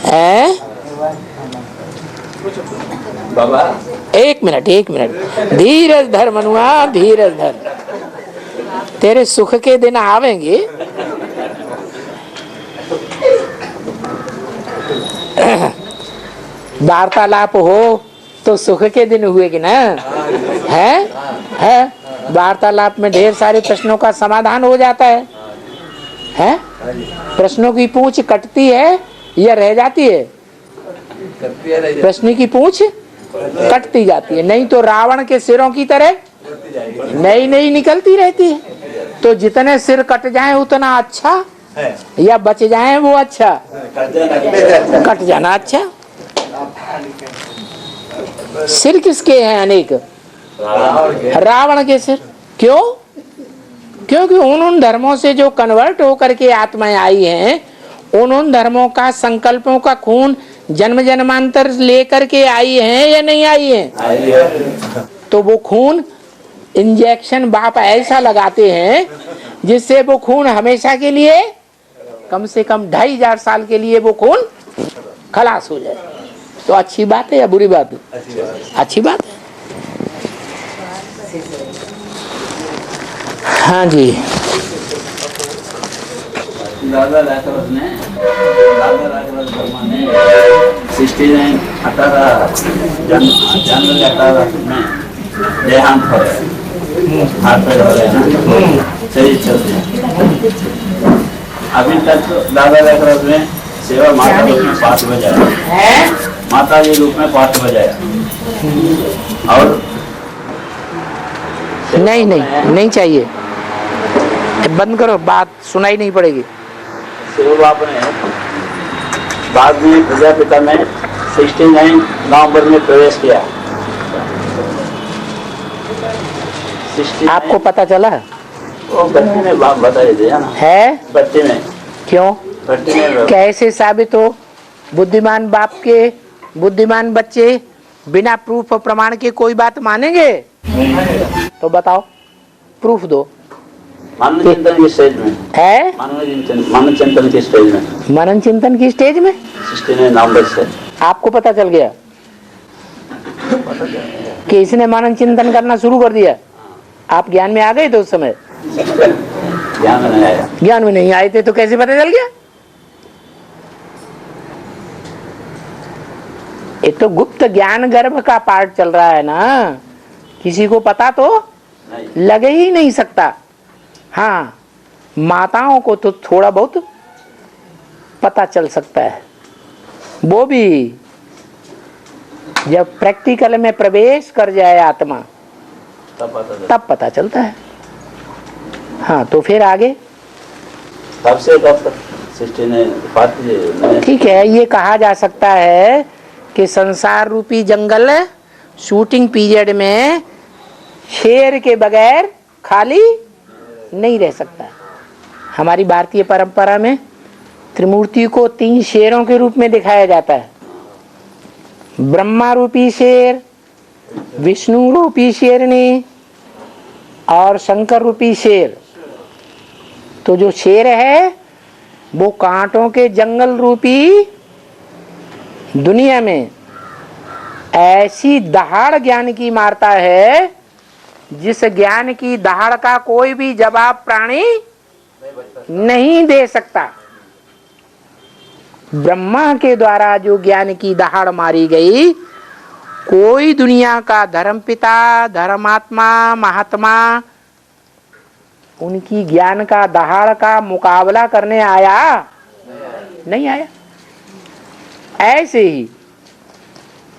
है। बाबा एक मिनट धीरज धर मनुआ, धीरज धर, तेरे सुख के दिन आवेंगे। वार्तालाप हो तो सुख के दिन हुए कि ना है। वार्तालाप में ढेर सारे प्रश्नों का समाधान हो जाता है? प्रश्नों की पूंछ कटती है या रह जाती है? प्रश्न की पूंछ कटती जाती है, नहीं तो रावण के सिरों की तरह नई नई निकलती रहती है। तो जितने सिर कट जाएं उतना अच्छा या बच जाएं वो अच्छा? कट जाना अच्छा। सिर किसके हैं अनेक? रावण के सिर। क्यों? क्योंकि उन धर्मों से जो कन्वर्ट होकर के आत्माएं आई हैं, उन धर्मों का संकल्पों का खून जन्म जन्मांतर लेकर के आई हैं या नहीं आई हैं? तो वो खून इंजेक्शन बाप ऐसा लगाते हैं जिससे वो खून हमेशा के लिए, कम से कम 2500 साल के लिए वो खून खलास हो जाए। तो अच्छी बात है या बुरी बात है? अच्छी बात है। हाँ जी। दादा राजवंश ने 69 जनवरी 18 में देहांत हो गया। हाथ पैर हो गए, शरीर चलते। अभी तक दादा राजवंश में सेवा माता रूप में 5 बजाया, माता के रूप में 5 बजाया। और नहीं चाहिए, बंद करो, बात सुनाई नहीं पड़ेगी। शिव बाप ने बाद में प्रजापिता में 69 नवंबर में प्रवेश किया। आपको पता चला? वो बच्चे ने बाप बताए थे ना। है बच्चे में। क्यों? बच्चे में कैसे साबित हो? बुद्धिमान बाप के बुद्धिमान बच्चे बिना प्रूफ और प्रमाण के कोई बात मानेंगे? तो बताओ, प्रूफ दो। मनन चिंतन की स्टेज में है, मनन चिंतन की स्टेज में, मनन चिंतन की स्टेज में 69 नवंबर से आपको पता चल गया कि इसने मनन चिंतन करना शुरू कर दिया। आप ज्ञान में आ गए थे उस समय? ज्ञान में नहीं आया। ज्ञान में नहीं आए थे तो कैसे पता चल गया? ये तो गुप्त ज्ञान गर्भ का पार्ट चल रहा है ना, किसी को पता तो लगे ही नहीं सकता। हाँ, माताओं को तो थोड़ा बहुत पता चल सकता है, वो भी जब प्रैक्टिकल में प्रवेश कर जाए आत्मा तब पता चलता है। हाँ, तो फिर आगे तब से तब तक ठीक है। ये कहा जा सकता है कि संसार रूपी जंगल शूटिंग पीरियड में शेर के बगैर खाली नहीं रह सकता। हमारी भारतीय परंपरा में त्रिमूर्ति को 3 शेरों के रूप में दिखाया जाता है। ब्रह्मा रूपी शेर, विष्णु रूपी शेरनी और शंकर रूपी शेर। तो जो शेर है वो कांटों के जंगल रूपी दुनिया में ऐसी दहाड़ ज्ञान की मारता है जिस ज्ञान की दहाड़ का कोई भी जवाब प्राणी नहीं दे सकता। ब्रह्मा के द्वारा जो ज्ञान की दहाड़ मारी गई, कोई दुनिया का धर्मपिता, धर्मात्मा, महात्मा उनकी ज्ञान का दहाड़ का मुकाबला करने आया नहीं आया। ऐसे ही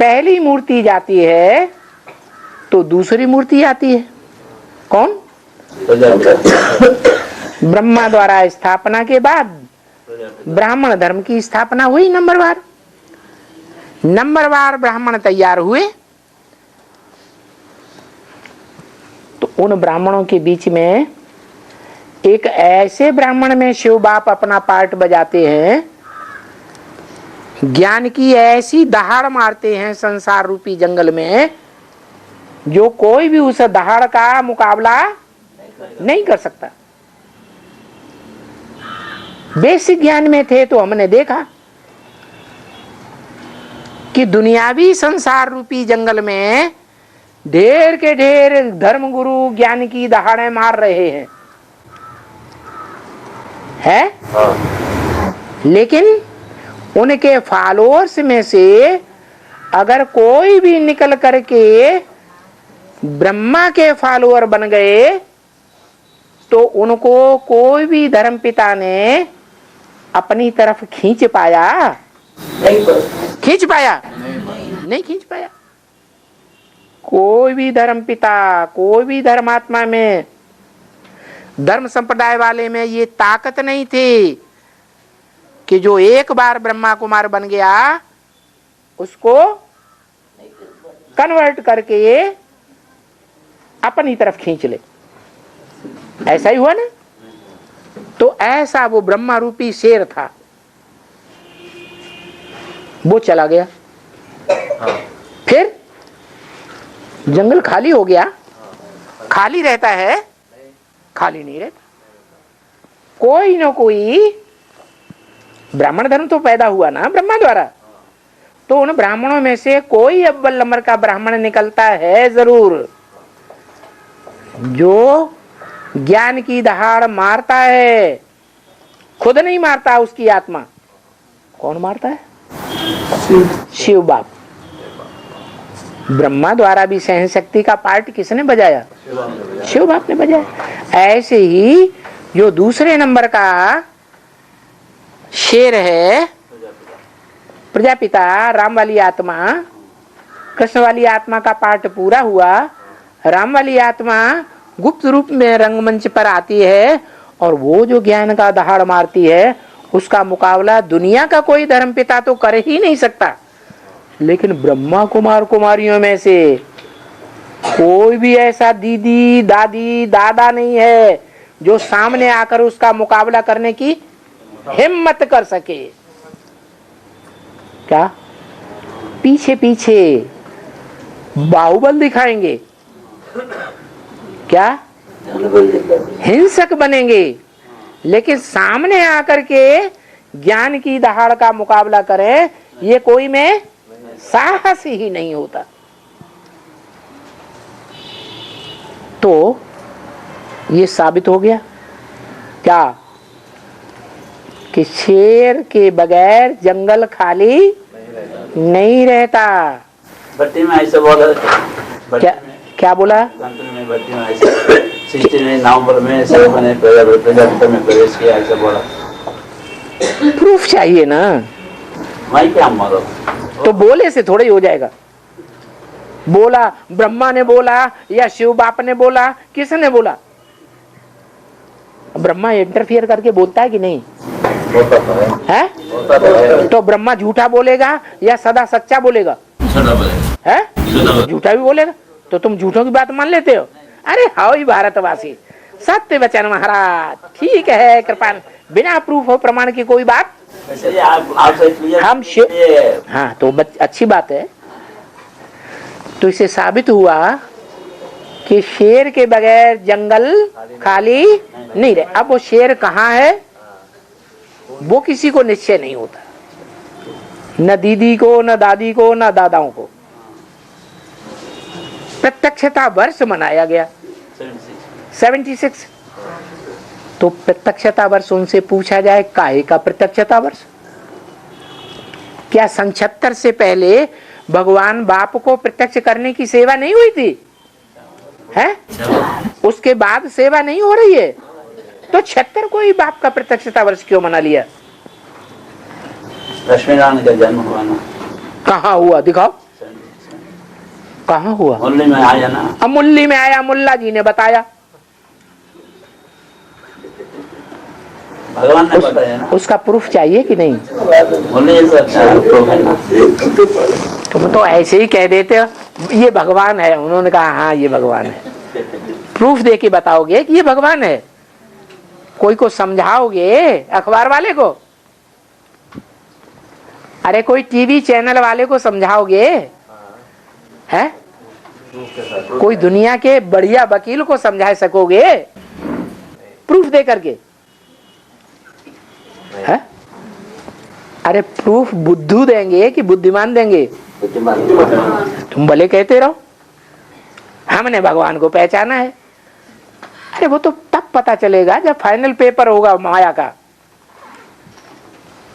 पहली मूर्ति जाती है तो दूसरी मूर्ति आती है। कौन? ब्रह्मा द्वारा स्थापना के बाद ब्राह्मण धर्म की स्थापना हुई। नंबरवार ब्राह्मण तैयार हुए तो उन ब्राह्मणों के बीच में एक ऐसे ब्राह्मण में शिव बाप अपना पार्ट बजाते हैं, ज्ञान की ऐसी दहाड़ मारते हैं संसार रूपी जंगल में जो कोई भी उस दहाड़ का मुकाबला नहीं कर सकता। बेसिक ज्ञान में थे तो हमने देखा, कि दुनियावी संसार रूपी जंगल में ढेर के ढेर धर्म गुरु ज्ञान की दहाड़े मार रहे हैं लेकिन उनके फॉलोअर्स में से अगर कोई भी निकल करके ब्रह्मा के फॉलोअर बन गए तो उनको कोई भी धर्म पिता ने अपनी तरफ खींच पाया? खींच पाया? नहीं खींच पाया। कोई भी धर्म पिता, कोई भी धर्मात्मा में, धर्म संप्रदाय वाले में ये ताकत नहीं थी कि जो एक बार ब्रह्मा कुमार बन गया उसको कन्वर्ट करके अपनी तरफ खींच ले। ऐसा ही हुआ ना? तो ऐसा वो ब्रह्मा रूपी शेर था, वो चला गया। फिर जंगल खाली हो गया। खाली रहता है? खाली नहीं रहता। कोई ना कोई ब्राह्मण धर्म तो पैदा हुआ ना ब्रह्मा द्वारा, तो उन ब्राह्मणों में से कोई अव्वल नंबर का ब्राह्मण निकलता है जरूर, जो ज्ञान की दहाड़ मारता है। खुद नहीं मारता, उसकी आत्मा। कौन मारता है? शिव बाप। ब्रह्मा द्वारा भी सहन शक्ति का पार्ट किसने बजाया? शिव बाप ने बजाया। ऐसे ही जो दूसरे नंबर का शेर है प्रजापिता, राम वाली आत्मा, कृष्ण वाली आत्मा का पार्ट पूरा हुआ। राम वाली आत्मा गुप्त रूप में रंगमंच पर आती है और वो जो ज्ञान का दहाड़ मारती है उसका मुकाबला दुनिया का कोई धर्मपिता तो कर ही नहीं सकता। लेकिन ब्रह्मा कुमार कुमारियों में से कोई भी ऐसा दीदी, दादी, दादा नहीं है जो सामने आकर उसका मुकाबला करने की हिम्मत कर सके। क्या? पीछे पीछे बाहुबल दिखाएंगे, क्या हिंसक बनेंगे, लेकिन सामने आकर के ज्ञान की दहाड़ का मुकाबला करें, ये कोई में साहस ही नहीं होता। तो ये साबित हो गया क्या कि शेर के बगैर जंगल खाली नहीं रहता। भट्टी में ऐसे बोला, क्या बोला? में भट्टी में ऐसे 16 नवंबर में सर्व ने प्रजापिता में प्रवेश किया, ऐसा बोला। प्रूफ चाहिए ना। मैं क्या मारो? तो बोले से थोड़ा ही हो जाएगा। बोला ब्रह्मा ने बोला या शिव बाप ने बोला, किसने बोला? ब्रह्मा इंटरफियर करके बोलता है कि नहीं? है? तो ब्रह्मा झूठा बोलेगा या सदा सच्चा बोलेगा? है? झूठा भी बोलेगा। तो तुम झूठों की बात मान लेते हो? अरे हाओ ही भारतवासी, सत्य वचन महाराज। ठीक है, कृपा बिना प्रूफ हो प्रमाण की कोई बात हम हाँ, तो अच्छी बात है। तो इसे साबित हुआ कि शेर के बगैर जंगल खाली नहीं रहे। अब वो शेर कहाँ है वो किसी को निश्चय नहीं होता, न दीदी को, न दादी को, न दादाओं को। प्रत्यक्षता वर्ष मनाया गया 76। तो प्रत्यक्षता वर्ष उनसे पूछा जाए, काहे का प्रत्यक्षता वर्ष? क्या 76 से पहले भगवान बाप को प्रत्यक्ष करने की सेवा नहीं हुई थी? है? उसके बाद सेवा नहीं हो रही है, तो 76 को ही बाप का प्रत्यक्षता वर्ष क्यों मना लिया? लक्ष्मीनारायण का जन्म हुआ ना। कहाँ हुआ? दिखाओ कहाँ हुआ? मुरली में आया ना। अब मुरली में आया, मुल्ला जी ने बताया, भगवान ने बताया ना। उसका प्रूफ चाहिए कि नहीं? तुम तो ऐसे ही कह देते हो ये भगवान है। उन्होंने कहा हाँ ये भगवान है। प्रूफ दे के बताओगे कि ये भगवान है? कोई को समझाओगे? अखबार वाले को? अरे कोई टीवी चैनल वाले को समझाओगे? है? कोई दुनिया के बढ़िया वकील को समझा सकोगे प्रूफ दे करके? है? अरे प्रूफ बुद्धू देंगे कि बुद्धिमान देंगे? तुम भले कहते रहो हमने भगवान को पहचाना है। अरे वो तो तब पता चलेगा जब फाइनल पेपर होगा माया का।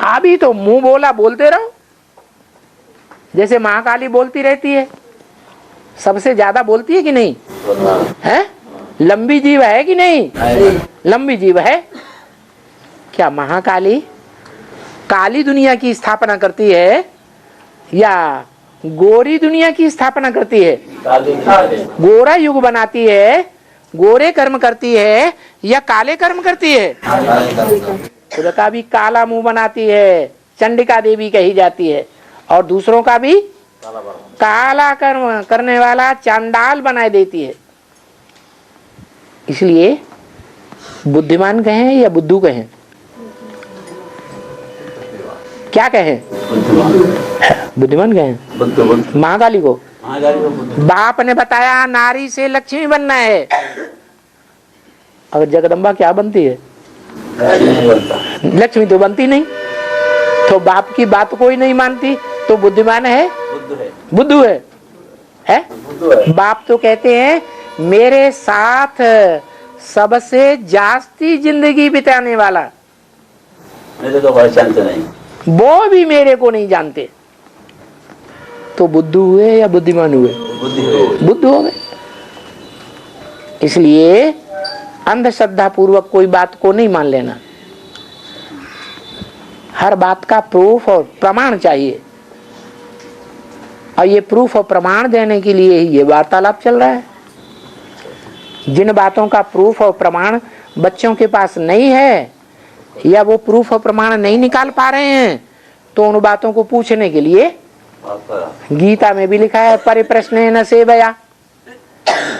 अभी तो मुंह बोला बोलते रहो। जैसे महाकाली बोलती रहती है, सबसे ज्यादा बोलती है कि नहीं है? लंबी जीभ है कि नहीं? लंबी जीभ है। क्या महाकाली काली दुनिया की स्थापना करती है या गोरी दुनिया की स्थापना करती है? गोरा युग बनाती है, गोरे कर्म करती है या काले कर्म करती है? खुद का भी काला मुंह बनाती है, चंडिका देवी कही जाती है, और दूसरों का भी काला कर्म करने वाला चांडाल बनाए देती है। इसलिए बुद्धिमान कहें या बुद्धू कहें? क्या कहें? बुद्धिमान कहें। महाकाली को बाप ने बताया नारी से लक्ष्मी बनना है, और जगदम्बा क्या बनती है? लक्ष्मी तो बनती नहीं। तो बाप की बात कोई नहीं मानती तो बुद्धिमान है? बुद्धू है, है? बाप तो कहते हैं मेरे साथ सबसे जास्ती जिंदगी बिताने वाला, मेरे तो पहचानते नहीं, वो भी मेरे को नहीं जानते। तो बुद्धू हुए या बुद्धिमान हुए? बुद्धू हो गए। इसलिए अंधश्रद्धा पूर्वक कोई बात को नहीं मान लेना। हर बात का प्रूफ और प्रमाण चाहिए, और ये प्रूफ और प्रमाण देने के लिए ही ये वार्तालाप चल रहा है। जिन बातों का प्रूफ और प्रमाण बच्चों के पास नहीं है, या वो प्रूफ और प्रमाण नहीं निकाल पा रहे हैं, तो उन बातों को पूछने के लिए गीता में भी लिखा है परिप्रश्नेन सेवया,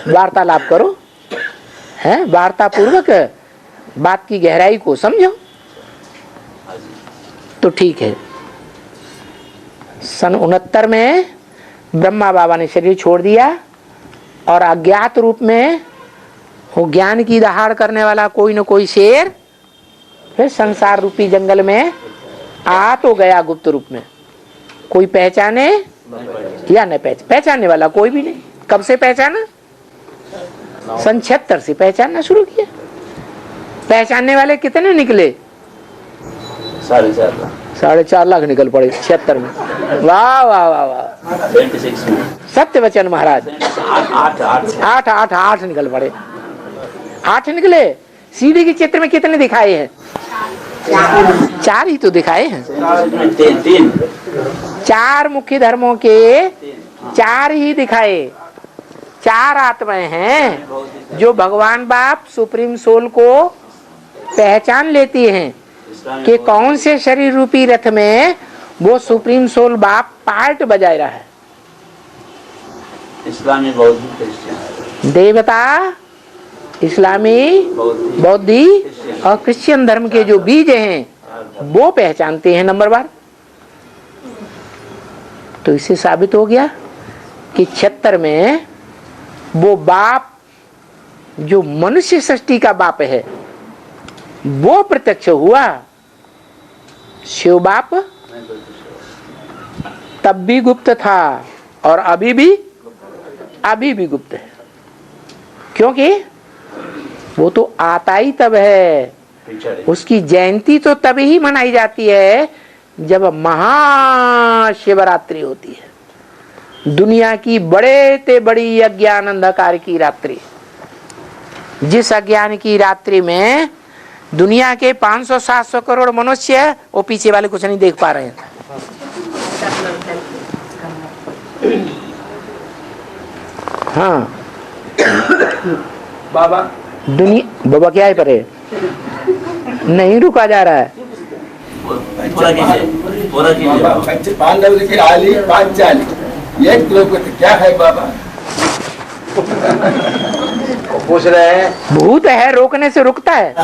वार्तालाप करो, है? वार्ता पूर्वक बात की गहराई को समझो तो ठीक है। सन 69 में ब्रह्मा बाबा ने शरीर छोड़ दिया, और अज्ञात रूप में वो ज्ञान की दहाड़ करने वाला कोई न कोई शेर फिर संसार रूपी जंगल में आ तो गया गुप्त रूप में। कोई पहचाने या न पहचानने वाला कोई भी नहीं। कब से पहचाना? सन 76 से पहचानना शुरू किया। पहचानने वाले कितने निकले? 4.5 लाख निकल पड़े 76 में। वाह वाह वाह वाह। 26 में सत्य वचन महाराज। 8 निकल पड़े। 8 निकले। सीढ़ी के चित्र में कितने दिखाए हैं? 4 ही तो दिखाए हैं। 4 मुख्य धर्मों के 4 ही दिखाए। 4 आत्माएं हैं जो भगवान बाप सुप्रीम सोल को पहचान लेती हैं कि कौन से शरीर रूपी रथ में वो सुप्रीम सोल बाप पार्ट बजा रहा है। इस्लामी, बौद्ध, क्रिश्चियन, देवता, इस्लामी, बौद्धि और क्रिश्चियन धर्म के जो बीज हैं वो पहचानते हैं नंबर 1। तो इससे साबित हो गया कि 76 में वो बाप जो मनुष्य सृष्टि का बाप है वो प्रत्यक्ष हुआ। शिव बाप तब भी गुप्त था और अभी भी गुप्त है, क्योंकि वो तो आता ही तब है। उसकी जयंती तो तभी ही मनाई जाती है जब महाशिवरात्रि होती है, दुनिया की बड़े ते बड़ी अज्ञान अंधकार की रात्रि। जिस अज्ञान की रात्रि में दुनिया के 500-700 करोड़ मनुष्य, वो पीछे वाले कुछ नहीं देख पा रहे हैं। हाँ बाबा क्या है परे नहीं रुका जा रहा है। पांडव की आली पांचाली एक लोग क्या है बाबा? पूछ रहे हैं। भूत है, रोकने से रुकता है?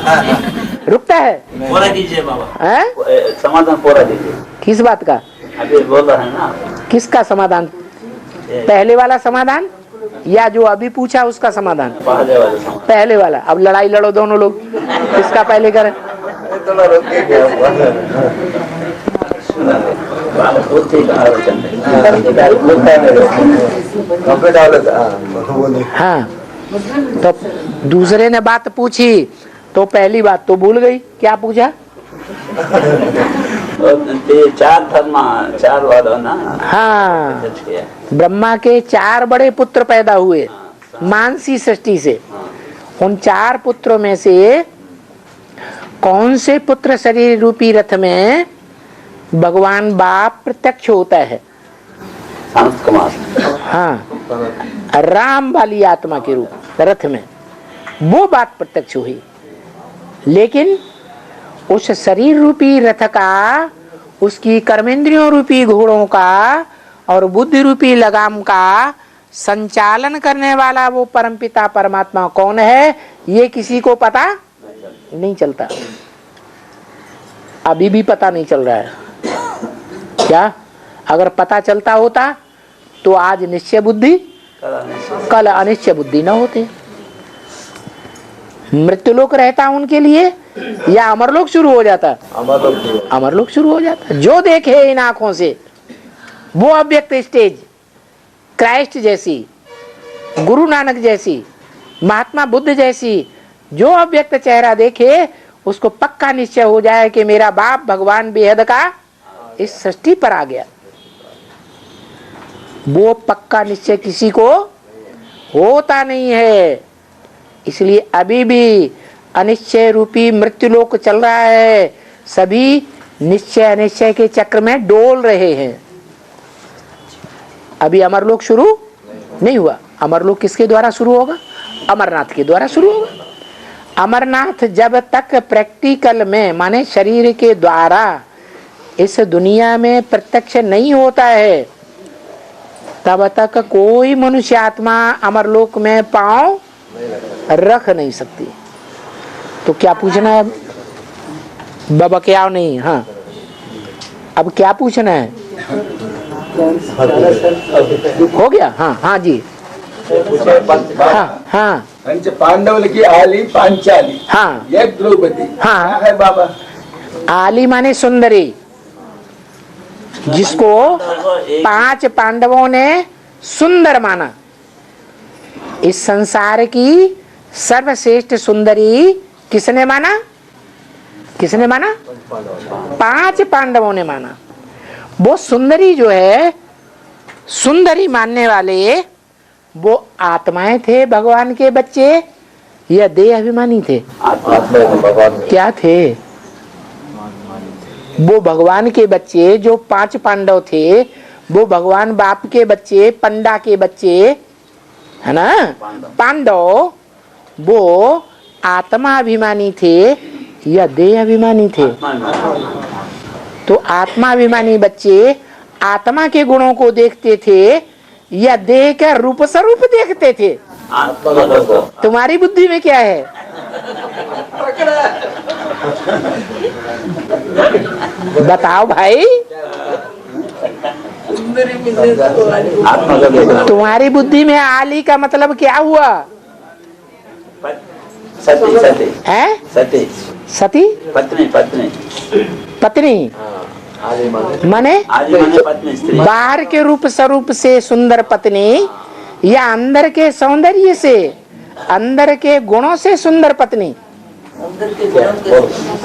रुकता है? पूरा कीजिए बाबा। है? समाधान पूरा दीजिए। किस बात का? अभी बोल रहे हैं ना। किसका समाधान? पहले वाला समाधान या जो अभी पूछा उसका समाधान? पहले वाला। अब लड़ाई लड़ो दोनों लोग, किसका पहले करें? बात होती है आलोचन हाँ, तो दूसरे ने बात पूछी तो पहली बात तो भूल गई, क्या पूछा? चार धर्म, चार वाला ना। हाँ, ब्रह्मा के 4 बड़े पुत्र पैदा हुए मानसी सृष्टि से। उन 4 पुत्रों में से कौन से पुत्र शरीर रूपी रथ में भगवान बाप प्रत्यक्ष होता है? हाँ, राम वाली आत्मा के रूप रथ में वो बात प्रत्यक्ष हुई। लेकिन उस शरीर रूपी रथ का, उसकी कर्मेंद्रियों रूपी घोड़ों का और बुद्धि रूपी लगाम का संचालन करने वाला वो परमपिता परमात्मा कौन है, ये किसी को पता नहीं चलता। अभी भी पता नहीं चल रहा है। क्या? अगर पता चलता होता तो आज निश्चय बुद्धि, कल अनिश्चय बुद्धि न होते। मृत्युलोक रहता उनके लिए या अमरलोक शुरू हो जाता? अमरलोक शुरू हो जाता। जो देखे इन आंखों से वो अव्यक्त स्टेज, क्राइस्ट जैसी, गुरु नानक जैसी, महात्मा बुद्ध जैसी जो अव्यक्त चेहरा देखे, उसको पक्का निश्चय हो जाए कि मेरा बाप भगवान बेहद का इस सृष्टि पर आ गया। वो पक्का निश्चय किसी को होता नहीं है। इसलिए अभी भी अनिश्चय रूपी मृत्युलोक चल रहा है। सभी निश्चय अनिश्चय के चक्र में डोल रहे हैं। अभी अमरलोक शुरू नहीं हुआ। अमरलोक किसके द्वारा शुरू होगा? अमरनाथ के द्वारा शुरू होगा। अमरनाथ जब तक प्रैक्टिकल में, माने शरीर के द्वारा इस दुनिया में प्रत्यक्ष नहीं होता है, तब तक कोई मनुष्य आत्मा अमरलोक में पांव रख नहीं सकती। तो क्या पूछना है बाबा? क्या नहीं? हाँ, अब क्या पूछना है? हो गया? हाँ हाँ जी, हाँ हाँ। पंच पांडवों की आली पांचाली, हाँ, एक द्रौपदी। हाँ, है बाबा? आली माने सुंदरी, जिसको 5 पांडवों ने सुंदर माना। इस संसार की सर्वश्रेष्ठ सुंदरी किसने माना? किसने माना? 5 पांडवों ने माना। वो सुंदरी जो है, सुंदरी मानने वाले वो आत्माएं थे भगवान के बच्चे या देह अभिमानी थे? क्या थे? वो भगवान के बच्चे जो 5 पांडव थे, वो भगवान बाप के बच्चे, पंडा के बच्चे है ना, पांडव, वो आत्मा अभिमानी थे या देह अभिमानी थे? तो आत्मा अभिमानी बच्चे आत्मा के गुणों को देखते थे या देह का रूप स्वरूप देखते थे? तुम्हारी बुद्धि में क्या है? बताओ भाई। तुम्हारी बुद्धि में आली का मतलब क्या हुआ? सती, सती है? सती, सती पत्नी, पत्नी, पत्नी माने पत्नी, स्त्री। बाहर के रूप स्वरूप से सुंदर पत्नी या अंदर के सौंदर्य से, अंदर के गुणों से सुंदर पत्नी?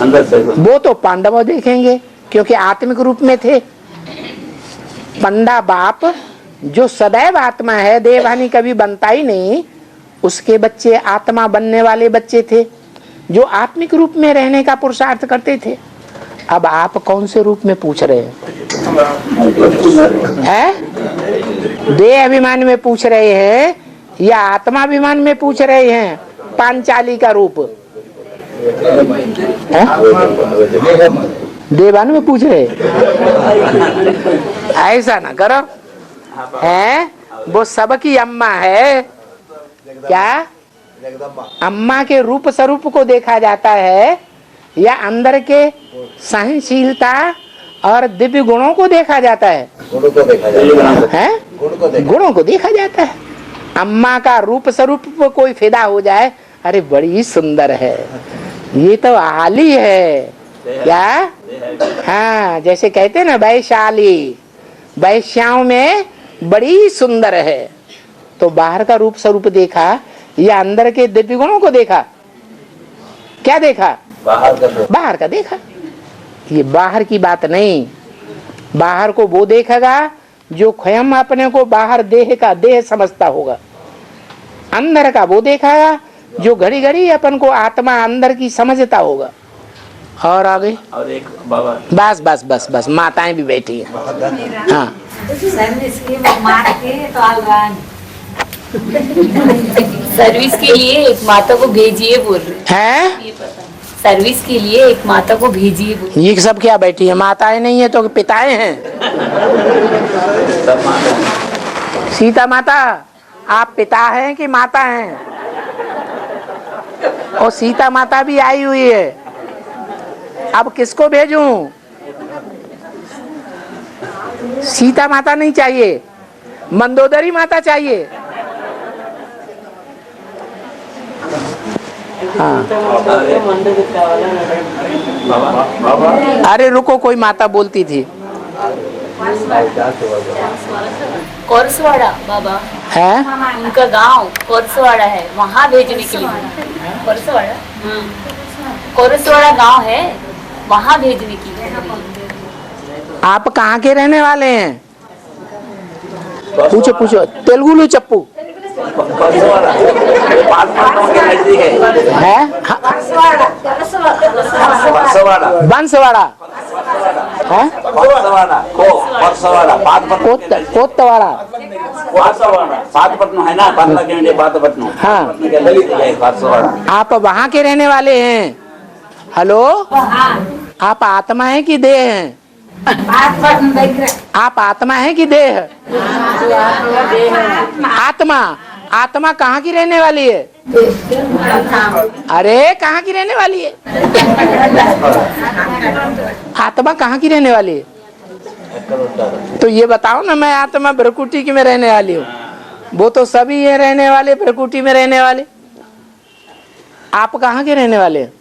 अंदर से। वो तो पांडव देखेंगे क्योंकि आत्मिक रूप में थे। पंडा बाप जो सदैव आत्मा है, देवहानी कभी बनता ही नहीं, उसके बच्चे आत्मा बनने वाले बच्चे थे जो आत्मिक रूप में रहने का पुरुषार्थ करते थे। अब आप कौन से रूप में पूछ रहे हैं? देह अभिमान में पूछ रहे हैं या आत्मा अभिमान में पूछ रहे हैं? पांचाली का रूप है? देवान में पूछ रहे? ऐसा ना करो। है वो सबकी अम्मा है। क्या अम्मा के रूप स्वरूप को देखा जाता है या अंदर के सहनशीलता और दिव्य गुणों को देखा जाता है? गुणों को देखा जाता है। गुणों को देखा जाता है। अम्मा का रूप स्वरूप पर कोई फिदा हो जाए, अरे बड़ी सुंदर है, ये तो आली है, क्या? हाँ, जैसे कहते हैं ना वैशाली, वैश्याओं में बड़ी सुंदर है। तो बाहर का रूप स्वरूप देखा या अंदर के दिव्य गुणों को देखा? क्या देखा? बाहर का देखा। ये बाहर की बात नहीं। बाहर को वो देखेगा जो स्वयं अपने को बाहर देह का देह समझता होगा। अंदर का वो देखेगा जो घड़ी घड़ी अपन को आत्मा अंदर की समझता होगा। और आगे और एक बाबा, बस बस बस बस, माताएं भी बैठी हैं। हाँ, सर्विस के लिए एक माता को भेजिए बोल रहे हैं? सर्विस के लिए एक माता को भेजिए बोल रहे। ये सब क्या बैठी है? माताएं नहीं है तो पिताएं हैं। सब माता। सीता माता, आप पिता हैं कि माता हैं? और सीता माता भी आई हुई है। अब किसको भेजूं? सीता माता नहीं चाहिए, मंदोदरी माता चाहिए। हाँ। अरे रुको, कोई माता बोलती थी। कोरसवाड़ा बाबा है? उनका गांव कोरसवाड़ा है, वहाँ भेजने के लिए। कोरसवाड़ा, कोरसवाड़ा गांव है, वहाँ भेजने के लिए। आप कहाँ के रहने वाले हैं? पूछो पूछो, तेलुगु लो चप्पू है? बंसवाड़ा है? कोत्तवाड़ा। पातपट्टनम है ना, पातपट्टनम। हाँ, आप वहाँ के रहने वाले हैं? हेलो, आप आत्मा है कि देह हैं? आप आत्मा है कि देह? आत्मा। आत्मा कहाँ की रहने वाली है? अरे कहाँ की रहने वाली है? आत्मा कहाँ की रहने वाली है? तो ये बताओ ना, मैं आत्मा भ्रकुटी की में रहने वाली हूँ। वो तो सभी ये रहने वाले, भ्रकुटी में रहने वाले। आप कहाँ के रहने वाले हैं?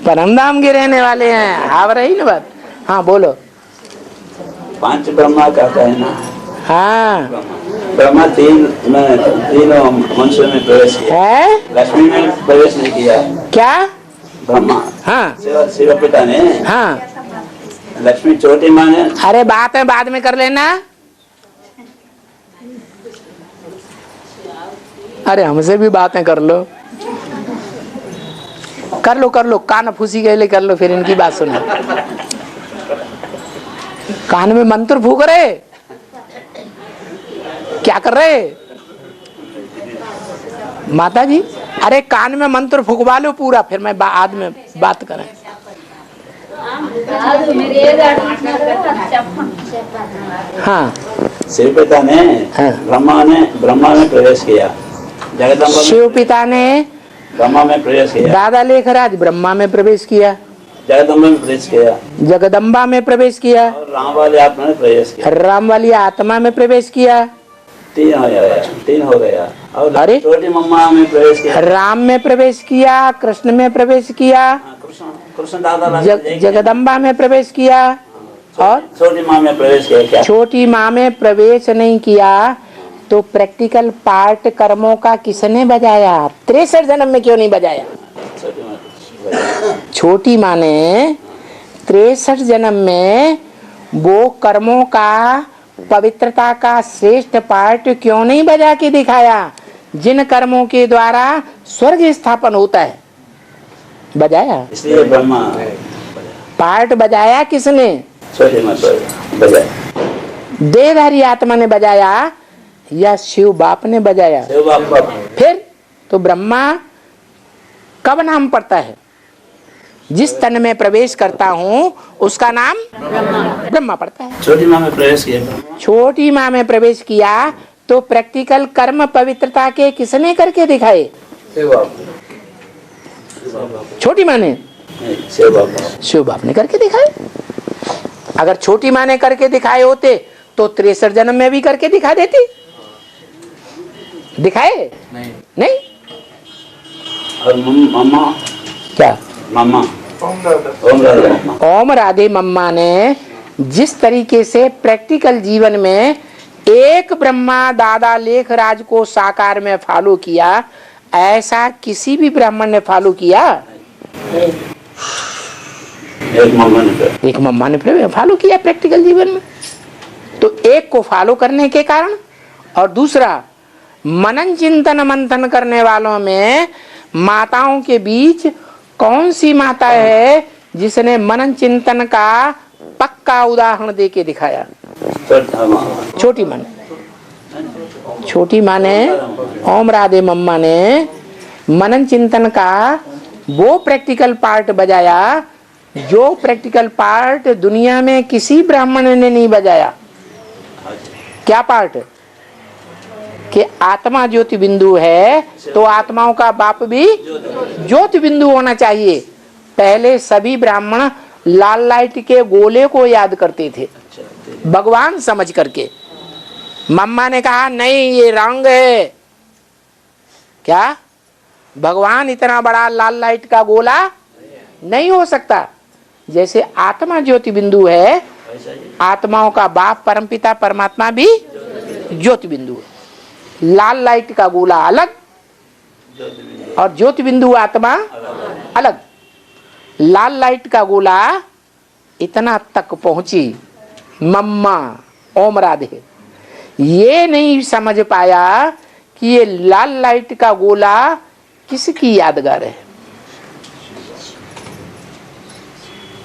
परमधाम के रहने वाले हैं। आ रही ना बात? हाँ बोलो। पांच ब्रह्मा कहता है ना। हाँ, ब्रह्मा तीनों मनुष्यों में प्रवेश किया है? लक्ष्मी ने प्रवेश नहीं किया। क्या? ब्रह्मा, हाँ शिव पिता ने। हाँ। लक्ष्मी छोटी माँ ने। अरे बात है, बाद में कर लेना। अरे हमसे भी बातें कर लो, कर लो कर लो, कान फूसी गए कर लो, फिर इनकी बात सुनो। कान में मंत्र फूक रहे, क्या कर रहे माता जी? अरे कान में मंत्र फूकवा लो पूरा, फिर मैं बाद में बात करें। हाँ, शिव पिता ने। हाँ। ब्रह्मा में प्रवेश किया। जगदम्बा शिव पिता ने ब्रह्मा में प्रवेश किया। दादा लेखराज ब्रह्मा में प्रवेश किया। जगदम्बा में प्रवेश किया। जगदम्बा में प्रवेश किया। और राम वाली आत्मा में प्रवेश किया। राम वाली आत्मा में प्रवेश किया। तीन हो गया। और अरे छोटी मम्मा में प्रवेश किया। राम में प्रवेश किया, कृष्ण में प्रवेश किया, कृष्ण दादा जगदम्बा में प्रवेश किया, और छोटी माँ में प्रवेश किया। क्या? छोटी माँ में प्रवेश नहीं किया। तो प्रैक्टिकल पार्ट कर्मों का किसने बजाया? 63 जन्म में क्यों नहीं बजाया? छोटी माँ ने 63 जन्म में वो कर्मों का पवित्रता का श्रेष्ठ पार्ट क्यों नहीं बजा के दिखाया, जिन कर्मों के द्वारा स्वर्ग स्थापन होता है? बजाया। इसलिए ब्रह्मा पार्ट बजाया किसने? छोटी माँ बजाया। देहधारी आत्मा ने बजाया या शिव बाप ने बजाया? शिव बाप। फिर तो ब्रह्मा कब नाम पड़ता है? जिस तन में प्रवेश करता हूँ उसका नाम ब्रह्मा पड़ता है। छोटी माँ में प्रवेश किया। छोटी माँ में प्रवेश किया तो प्रैक्टिकल कर्म पवित्रता के किसने करके दिखाए? छोटी माँ ने। शिव बाप ने करके दिखाए। अगर छोटी माँ ने करके दिखाए होते तो 63 जन्म में भी करके दिखा देती। दिखाए नहीं? और मम्मा क्या? मम्मा ओम राधे मम्मा। ओम राधे मम्मा ने जिस तरीके से प्रैक्टिकल जीवन में एक ब्रह्मा दादा लेखराज को साकार में फॉलो किया, ऐसा किसी भी ब्राह्मण ने फॉलो किया? एक मम्मा ने फॉलो किया प्रैक्टिकल जीवन में। तो एक को फॉलो करने के कारण, और दूसरा मनन चिंतन मंथन करने वालों में माताओं के बीच कौन सी माता है जिसने मनन चिंतन का पक्का उदाहरण देके दिखाया? छोटी माँ ने। छोटी माँ ने, ओम राधे मम्मा ने मनन चिंतन का वो प्रैक्टिकल पार्ट बजाया जो प्रैक्टिकल पार्ट दुनिया में किसी ब्राह्मण ने नहीं बजाया। क्या पार्ट? कि आत्मा ज्योति बिंदु है तो आत्माओं का बाप भी ज्योति बिंदु होना चाहिए। पहले सभी ब्राह्मण लाल लाइट के गोले को याद करते थे भगवान समझ करके। मम्मा ने कहा नहीं, ये रंग है। क्या? भगवान इतना बड़ा लाल लाइट का गोला नहीं हो सकता। जैसे आत्मा ज्योति बिंदु है, आत्माओं का बाप परमपिता परमात्मा भी ज्योति बिंदु है। लाल लाइट का गोला अलग और ज्योति बिंदु आत्मा अलग। लाल लाइट का गोला इतना तक पहुंची मम्मा ओम राधे, ये नहीं समझ पाया कि ये लाल लाइट का गोला किसकी यादगार है।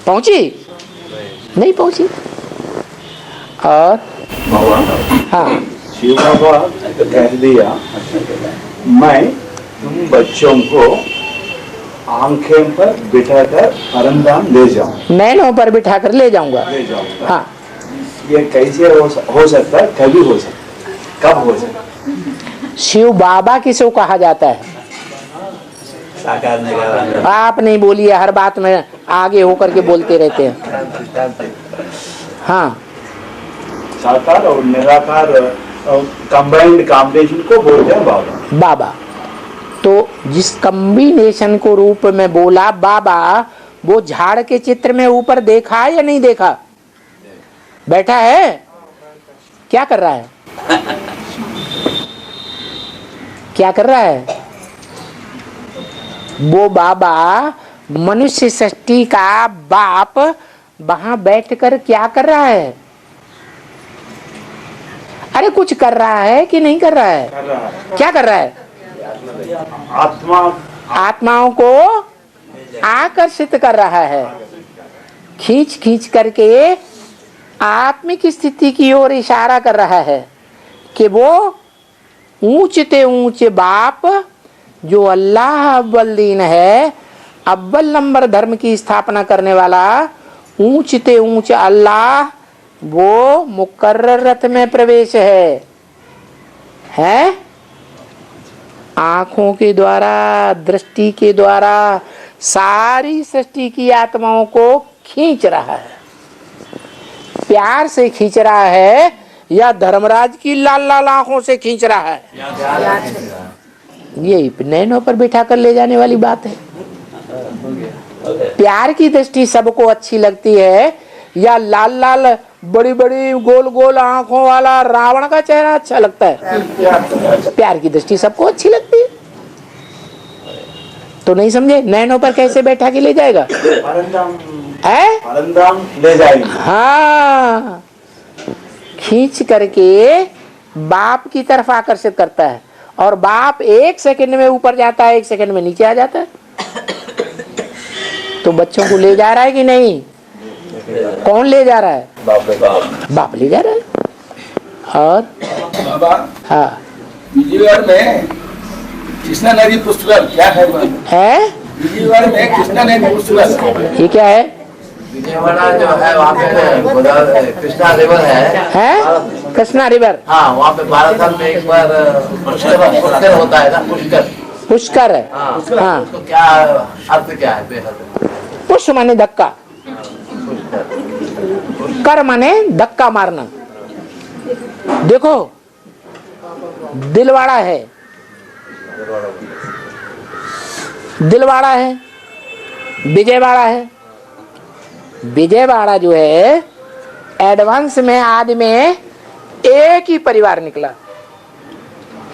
पहुंची? नहीं पहुंची। और हाँ, शिव बाबा कह दिया मैं तुम बच्चों को आंखें पर बिठाकर परमधाम ले जाऊं। नैनों पर बिठाकर ले जाऊंगा। हाँ, ये कैसे हो सकता है? कभी हो सकता, कब हो सकता? शिव बाबा किसको कहा जाता है? साकार निराकार। आप नहीं बोलिए, हर बात में आगे होकर के बोलते रहते हैं। हाँ, साकार और निराकार कंबाइंड कॉम्बिनेशन को बोलते हैं बाबा। बाबा तो जिस कॉम्बिनेशन को रूप में बोला बाबा, वो झाड़ के चित्र में ऊपर देखा या नहीं देखा? बैठा है, क्या कर रहा है? क्या कर रहा है? वो बाबा मनुष्य सृष्टि का बाप वहां बैठकर क्या कर रहा है? अरे कुछ कर रहा है कि नहीं कर रहा है? कर रहा है। क्या कर रहा है? आत्माओं को आकर्षित कर रहा है, खींच खींच करके आत्मिक स्थिति की ओर इशारा कर रहा है कि वो ऊंचते ऊंचे बाप जो अल्लाह अव्वल दीन है, अव्वल नंबर धर्म की स्थापना करने वाला ऊंचते ऊंचे अल्लाह, वो मुकर्रर रथ में प्रवेश है? आंखों के द्वारा, दृष्टि के द्वारा सारी सृष्टि की आत्माओं को खींच रहा है। प्यार से खींच रहा है या धर्मराज की लाल लाल आंखों से खींच रहा है? ये नैनों पर बिठा कर ले जाने वाली बात है। प्यार की दृष्टि सबको अच्छी लगती है या लाल लाल बड़ी बड़ी गोल गोल आंखों वाला रावण का चेहरा अच्छा लगता है? प्यार की दृष्टि सबको अच्छी लगती है। तो नहीं समझे? नैनों पर कैसे बैठा के ले जाएगा? परमधाम ले जाएंगे। हाँ, खींच करके बाप की तरफ आकर्षित करता है और बाप एक सेकंड में ऊपर जाता है, एक सेकंड में नीचे आ जाता है। तो बच्चों को ले जा रहा है कि नहीं? कौन ले जा रहा है? बाप ले जा रहा है। और बाबा हाँ, विजयवाड़ में कृष्णा नदी पुष्कर क्या है? विजयवाड़ में कृष्णा नदी पुष्कर ये क्या है? विजयवाड़ा जो है वहाँ पे कृष्णा रिवर है। कृष्णा रिवर। हाँ, वहाँ पे 12 साल में एक बार पुष्कर होता है ना, पुष्कर। पुष्कर है। हाँ, हाँ। उसको क्या अर्थ क्या है? बेहद पुष्प माने धक्का, कर माने धक्का मारना। देखो दिलवाड़ा है, दिलवाड़ा है, विजयवाड़ा है। विजयवाड़ा जो है एडवांस में आदि में एक ही परिवार निकला।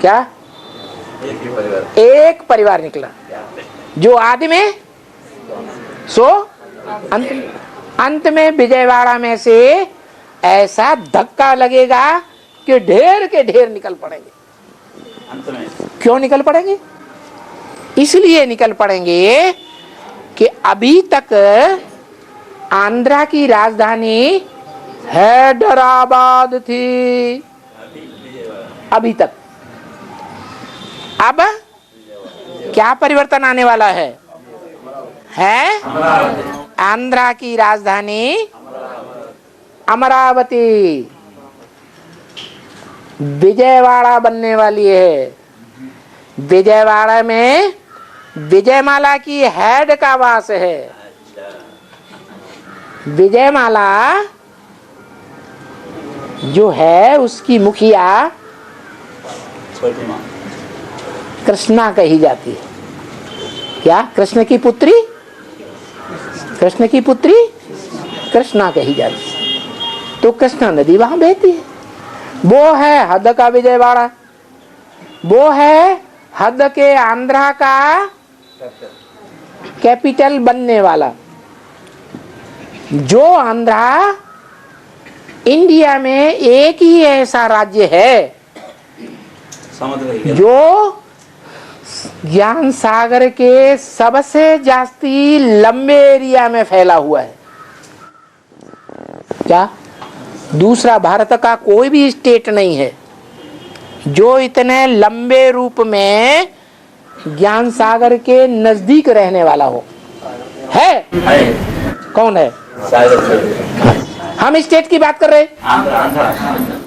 क्या? एक परिवार निकला जो आदि में सो अंत में विजयवाड़ा में से ऐसा धक्का लगेगा कि ढेर के ढेर निकल पड़ेंगे। अंत में क्यों निकल पड़ेंगे? इसलिए निकल पड़ेंगे कि अभी तक आंध्रा की राजधानी हैदराबाद थी, अभी तक। अब क्या परिवर्तन आने वाला है? आंध्रा की राजधानी अमरावती, विजयवाड़ा बनने वाली है। विजयवाड़ा में विजयमाला की हेड का वास है। विजयमाला जो है उसकी मुखिया छोटी माँ कृष्णा कही जाती है। क्या? कृष्ण की पुत्री, कृष्ण की पुत्री कृष्णा कही जाती है। तो कृष्णा नदी वहां बहती है। वो है हद का विजयवाड़ा, वो है हद के आंध्रा का कैपिटल बनने वाला। जो आंध्रा इंडिया में एक ही ऐसा राज्य है समुद्र जो ज्ञान सागर के सबसे जास्ती लंबे एरिया में फैला हुआ है। क्या? दूसरा भारत का कोई भी स्टेट नहीं है जो इतने लंबे रूप में ज्ञान सागर के नजदीक रहने वाला हो। है? कौन है? हम स्टेट की बात कर रहे हैं।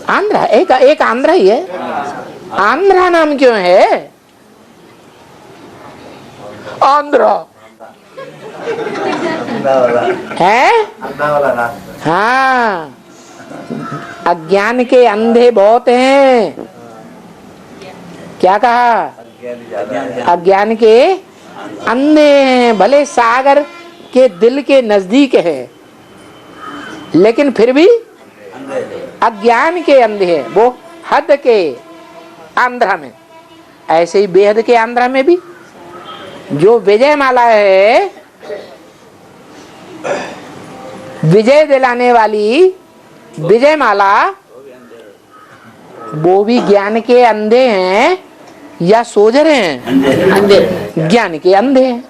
आंध्रा एक आंध्रा ही है। आंध्रा नाम क्यों है? आंध्रा है। हाँ, अज्ञान के अंधे बहुत हैं। क्या कहा? अज्ञान के अंधे हैं। भले सागर के दिल के नजदीक है लेकिन फिर भी अज्ञान के अंधे हैं। वो हद के आंध्रा में, ऐसे ही बेहद के आंध्रा में भी जो विजयमाला है, विजय दिलाने वाली विजयमाला, वो भी ज्ञान के अंधे हैं या सोजर हैं? अंधे। ज्ञान के अंधे हैं।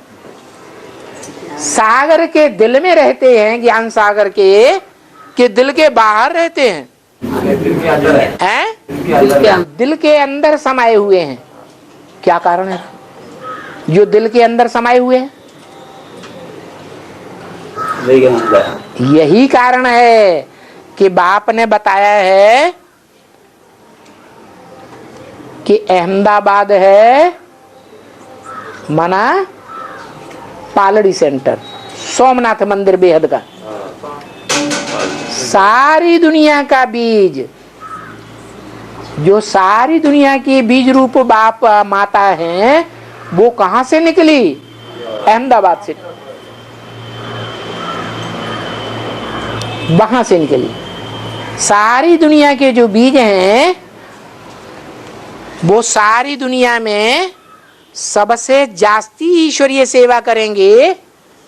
सागर के दिल में रहते हैं, ज्ञान सागर के दिल के बाहर रहते हैं। दिल के अंदर समाये हुए हैं। क्या कारण है जो दिल के अंदर समाये हुए हैं? यही कारण है कि बाप ने बताया है कि अहमदाबाद है मना पालड़ी सेंटर, सोमनाथ मंदिर बेहद का। सारी दुनिया का बीज, जो सारी दुनिया की बीज रूप बाप माता हैं, वो कहां से निकली? अहमदाबाद से। वहां से निकली। सारी दुनिया के जो बीज हैं वो सारी दुनिया में सबसे जास्ती ईश्वरीय सेवा करेंगे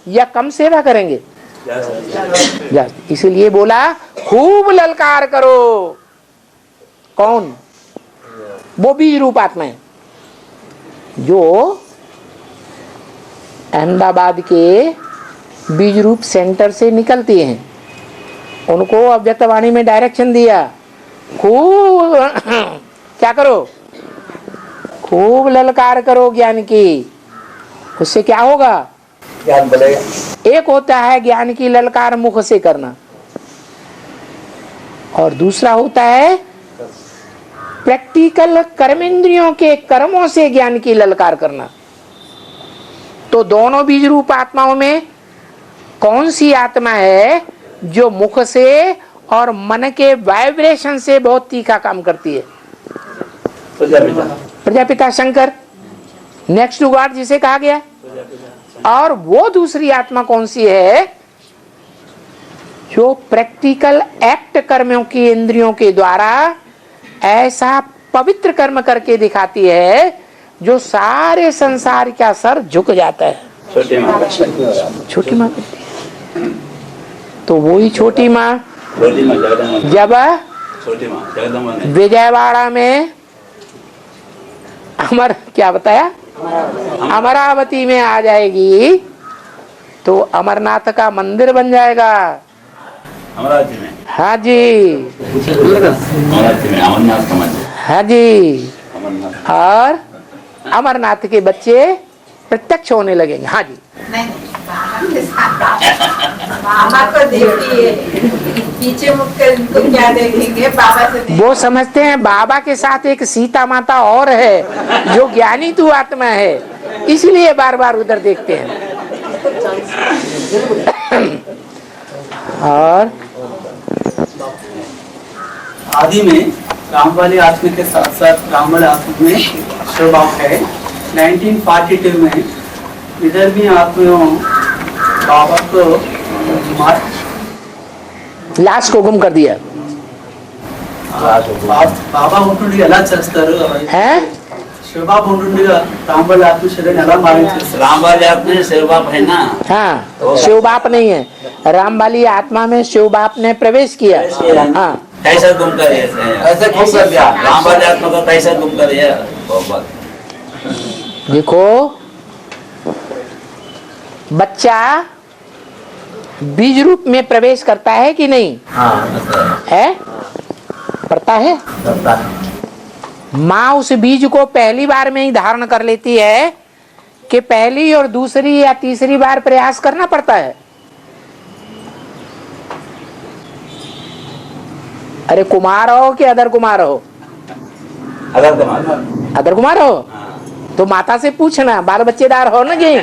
या कम सेवा करेंगे? जास्ती। इसलिए बोला खूब ललकार करो। कौन? वो बीज रूप आत्मा है जो अहमदाबाद के बीज रूप सेंटर से निकलती हैं। उनको अव्यक्तवाणी में डायरेक्शन दिया, खूब क्या करो? खूब ललकार करो ज्ञान की। उससे क्या होगा? ज्ञान बढ़ेगा। एक होता है ज्ञान की ललकार मुख से करना, और दूसरा होता है प्रैक्टिकल कर्मेंद्रियों के कर्मों से ज्ञान की ललकार करना। तो दोनों बीज रूप आत्माओं में कौन सी आत्मा है जो मुख से और मन के वाइब्रेशन से बहुत तीखा काम करती है? Prajapita Shankar, next to God जिसे कहा गया और वो दूसरी आत्मा कौन सी है? जो प्रैक्टिकल एक्ट कर्मों की इंद्रियों के द्वारा ऐसा पवित्र कर्म करके दिखाती है जो सारे संसार का सर झुक जाता है। छोटी माँ छोटी माँ करती है। तो वही छोटी माँ जब छोटी माँ जगदम्बा नहीं। विजयवाड़ा में क्या बताया, अमरावती में आ जाएगी तो अमरनाथ का मंदिर बन जाएगा। अमरावती में? हाँ जी, अमरावती में अमरनाथ का मंदिर। हाँ जी, अमरनाथ। और अमरनाथ के बच्चे प्रत्यक्ष होने लगेंगे। हाँ जी, बाबा को देखिए, पीछे मुड़ कर इनको क्या देखेंगे? बाबा से वो समझते हैं बाबा के साथ एक सीता माता और है जो ज्ञानी तू आत्मा है, इसलिए बार बार उधर देखते हैं। और आदि में राम वाले आत्मा के साथ साथ राम वाले आत्मा में स्वभाव है। 1942 में इधर भी आत्मा बाबा को लाश को गुम कर दिया బాబా ఉంటుండగా ఎలా చేస్తారు? है। శివబాబు ఉంటుండగా రాంబాలి ఆత్మ శరీరాన్ని ఎలా మారించేస్తారు? रामबाज आत्मा शिव बाप है ना। हाँ, शिव बाप नहीं है, राम वाली आत्मा में शिव बाप ने प्रवेश किया। हाँ, कैसा गुम कर ऐसे खूब कर दिया। रामबाज आत्मा को कैसा गुम कर दिया? देखो बच्चा बीज रूप में प्रवेश करता है कि नहीं? हाँ है, करता है। माँ उस बीज को पहली बार में ही धारण कर लेती है कि पहली और दूसरी या तीसरी बार प्रयास करना पड़ता है? अरे कुमार हो कि अदर कुमार हो? अदर कुमार हो तो माता से पूछना बाल बच्चेदार हो ना कि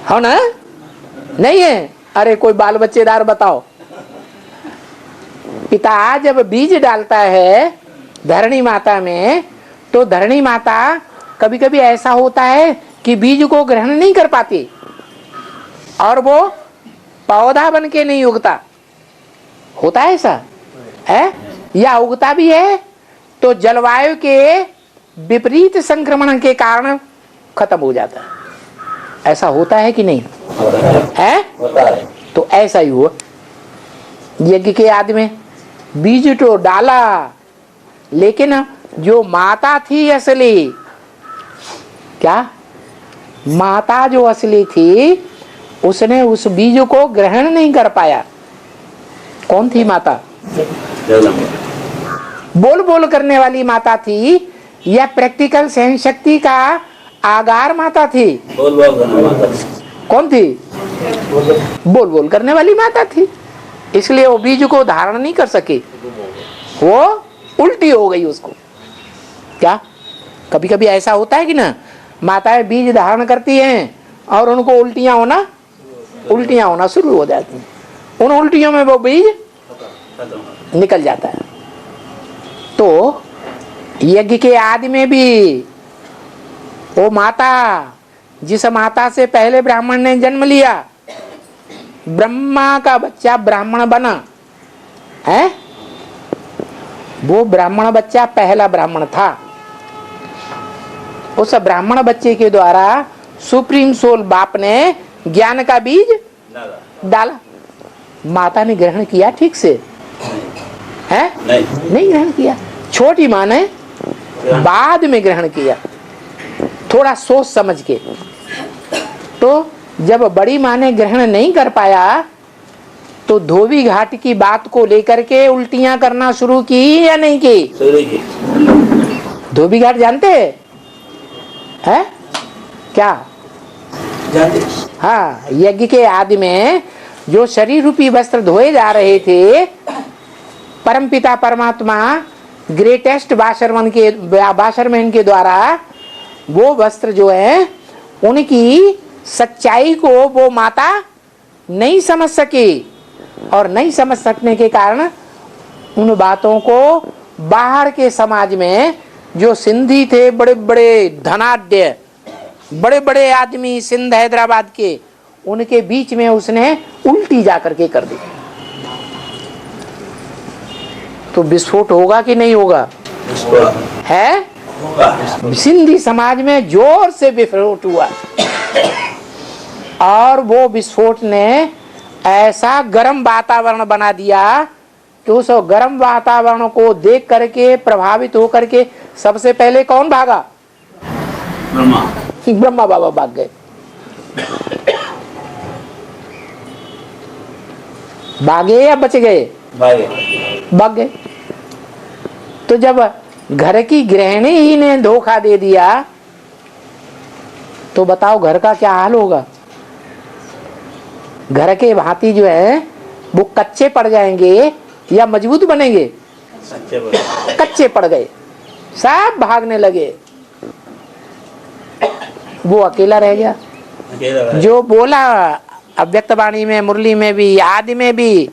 हो ना? नहीं है? अरे कोई बाल बच्चेदार बताओ। पिता जब बीज डालता है धरणी माता में, तो धरणी माता कभी कभी ऐसा होता है कि बीज को ग्रहण नहीं कर पाती और वो पौधा बन के नहीं उगता। होता है ऐसा है, या उगता भी है तो जलवायु के विपरीत संक्रमण के कारण खत्म हो जाता है। ऐसा होता है कि नहीं है? तो ऐसा ही हुआ यज्ञ के आदि में। बीज तो डाला, लेकिन जो माता थी असली, क्या माता जो असली थी उसने उस बीज को ग्रहण नहीं कर पाया। कौन थी माता? बोल बोल करने वाली माता थी या प्रैक्टिकल सहन शक्ति का आगार माता थी? कौन थी? बोल बोल करने वाली माता थी, इसलिए वो बीज को धारण नहीं कर सके, वो उल्टी हो गई उसको। क्या कभी कभी ऐसा होता है कि ना, माताएं बीज धारण करती हैं और उनको उल्टियां होना शुरू हो जाती हैं, उन उल्टियों में वो बीज निकल जाता है। तो यज्ञ के आदि में भी वो माता, जिस माता से पहले ब्राह्मण ने जन्म लिया, ब्रह्मा का बच्चा ब्राह्मण बना है, वो ब्राह्मण बच्चा पहला ब्राह्मण था। उस ब्राह्मण बच्चे के द्वारा सुप्रीम सोल बाप ने ज्ञान का बीज डाला। माता ने ग्रहण किया ठीक से? है नहीं ग्रहण किया। छोटी माँ ने बाद में ग्रहण किया, थोड़ा सोच समझ के। तो जब बड़ी माँ ने ग्रहण नहीं कर पाया तो धोबी घाट की बात को लेकर के उल्टियां करना शुरू की या नहीं की? धोबी घाट जानते हैं? क्या जानते? हाँ, यज्ञ के आदि में जो शरीर रूपी वस्त्र धोए जा रहे थे, परमपिता परमात्मा ग्रेटेस्ट वाशरमैन के द्वारा वो वस्त्र जो है, उनकी सच्चाई को वो माता नहीं समझ सकी, और नहीं समझ सकने के कारण उन बातों को बाहर के समाज में जो सिंधी थे, बड़े बड़े धनाढ्य बड़े बड़े आदमी सिंध हैदराबाद के, उनके बीच में उसने उल्टी जाकर के कर दी, तो विस्फोट होगा कि नहीं होगा? है? सिंधी समाज में जोर से विस्फोट हुआ और वो विस्फोट ने ऐसा गर्म वातावरण बना दिया कि उस गर्म वातावरण को देख करके प्रभावित होकर के सबसे पहले कौन भागा? ब्रह्मा बाबा भाग गए। भागे या बच गए? भाग गए। तो जब घर की गृहिणी ही ने धोखा दे दिया तो बताओ घर का क्या हाल होगा? घर के भांति जो है वो कच्चे पड़ जाएंगे या मजबूत बनेंगे? कच्चे पड़ गए, सब भागने लगे, वो अकेला रह गया। जो बोला अव्यक्त वाणी में, मुरली में भी, आदि में भी,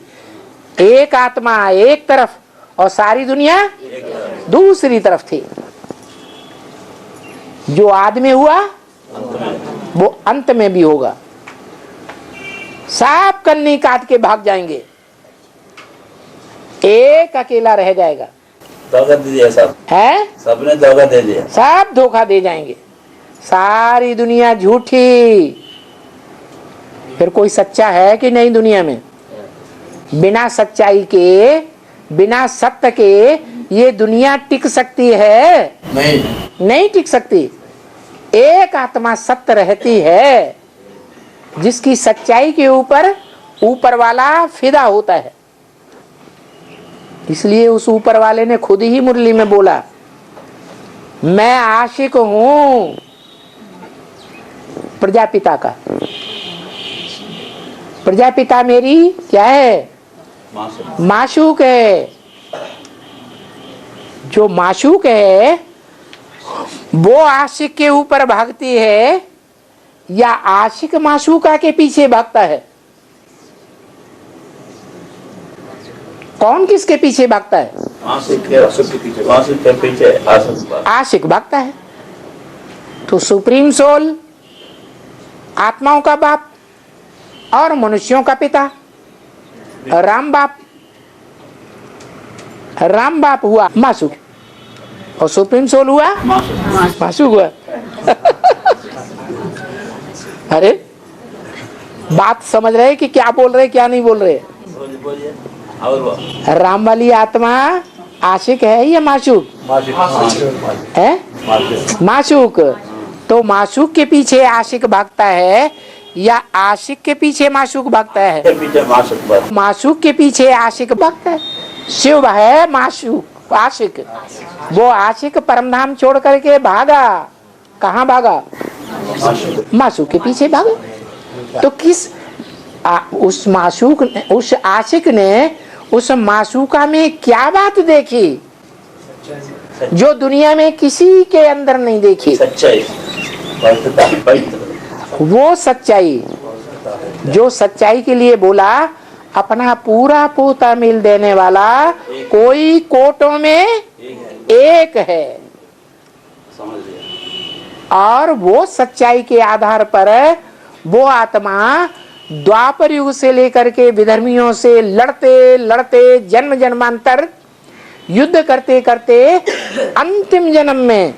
एक आत्मा एक तरफ और सारी दुनिया दूसरी तरफ थी। जो आदि में हुआ वो अंत में भी होगा। सब कन्नी काट के भाग जाएंगे, एक अकेला रह जाएगा। धोखा दे दिया सब है, सबने धोखा दे दिया, सब धोखा दे जाएंगे, सारी दुनिया झूठी। फिर कोई सच्चा है कि नहीं दुनिया में? बिना सच्चाई के, बिना सत्य के ये दुनिया टिक सकती है? नहीं टिक सकती। एक आत्मा सत्य रहती है जिसकी सच्चाई के ऊपर ऊपर वाला फिदा होता है। इसलिए उस ऊपर वाले ने खुद ही मुरली में बोला, मैं आशिक हूं प्रजापिता का। प्रजापिता मेरी क्या है? माशूक है। जो माशूक है वो आशिक के ऊपर भागती है या आशिक माशूका के पीछे भागता है? कौन किसके पीछे भागता है? आशिक भागता है। तो सुप्रीम सोल आत्माओं का बाप और मनुष्यों का पिता राम बाप हुआ माशूक और सुप्रीम सोल हुआ माशूक हुआ। अरे बात समझ रहे कि क्या बोल रहे क्या नहीं बोल रहे? राम वाली आत्मा आशिक है या माशूक है? माशूक। तो माशूक के पीछे आशिक भागता है या आशिक के पीछे माशूक भागता है? माशूक के पीछे आशिक भागता है। शिव है माशूक आशिक। वो आशिक परमधाम छोड़ करके भागा, कहाँ भागा? माशूक के पीछे भागा। तो किस उस माशूक ने, उस आशिक ने उस माशूका में क्या बात देखी जो दुनिया में किसी के अंदर नहीं देखी? सच्चाई, वो सच्चाई जो सच्चाई के लिए बोला अपना पूरा पोता मिल देने वाला कोई कोटों में एक है। और वो सच्चाई के आधार पर वो आत्मा द्वापर युग से लेकर के विधर्मियों से लड़ते लड़ते जन्म जन्मांतर युद्ध करते करते अंतिम जन्म में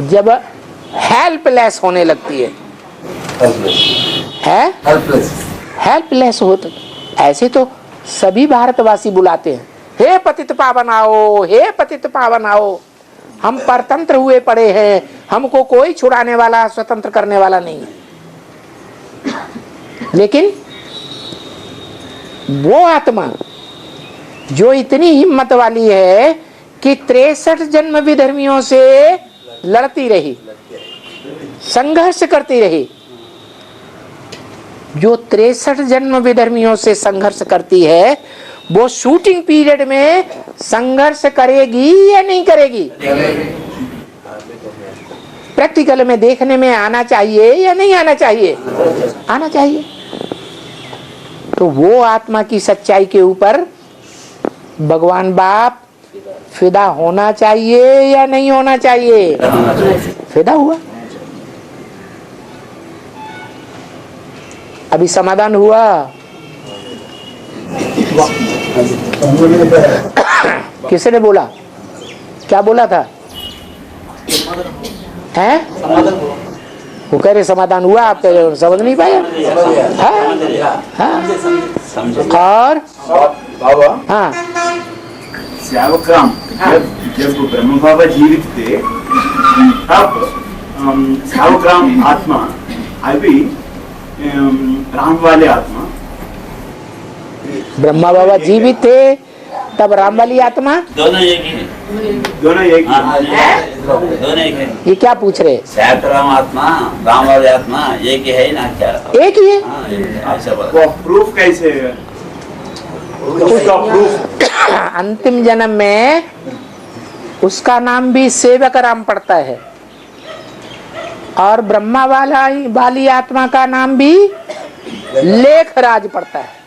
जब हेल्पलेस होने लगती है, हेल्पलेस होते। ऐसे तो सभी भारतवासी बुलाते हैं, हे पतित पावन आओ, हे पतित पावन आओ। हम परतंत्र हुए पड़े हैं, हमको कोई छुड़ाने वाला स्वतंत्र करने वाला नहीं है। लेकिन वो आत्मा जो इतनी हिम्मत वाली है कि 63 जन्म विधर्मियों से लड़ती रही, संघर्ष करती रही, जो 63 जन्म विधर्मियों से संघर्ष करती है वो शूटिंग पीरियड में संघर्ष करेगी या नहीं करेगी? प्रैक्टिकल में देखने में आना चाहिए या नहीं आना चाहिए? आना चाहिए। तो वो आत्मा की सच्चाई के ऊपर भगवान बाप फिदा होना चाहिए या नहीं होना चाहिए? फिदा हुआ। अभी समाधान हुआ। किसने बोला? क्या बोला था? हैं? वो कह रहे समाधान हुआ, आप समझ नहीं पाए? हाँ? और बाबा हाँ, श्यावकराम जब ब्रह्म बाबा जीवित थे तब श्यावकराम आत्मा अभी राम वाले आत्मा, ब्रह्मा बाबा जीवित थे तब राम वाली आत्मा, दोनों एक ही है। दोनों एक दोनों एक है। ये क्या पूछ रहे? श्यावकराम आत्मा राम वाली आत्मा एक ही है ना क्या? एक ही है। हाँ, ऐसा बोला। वो प्रूफ कैसे है? उसका प्रूफ अंतिम जन्म में उसका नाम भी सेवक राम पड़ता है और ब्रह्मा वाली आत्मा का नाम भी लेखराज पड़ता है।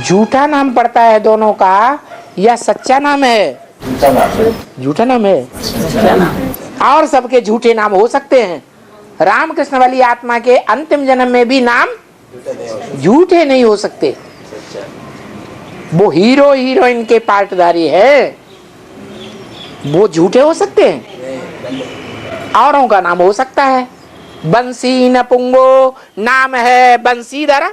झूठा नाम पड़ता है दोनों का या सच्चा नाम है? झूठा नाम है। और सबके झूठे नाम हो सकते हैं। रामकृष्ण वाली आत्मा के अंतिम जन्म में भी नाम झूठे नहीं हो सकते। वो हीरो हीरोइन के पार्टधारी है, वो झूठे हो सकते हैं। औरों का नाम हो सकता है। बंसी न पुंगो नाम है बंसीधरा,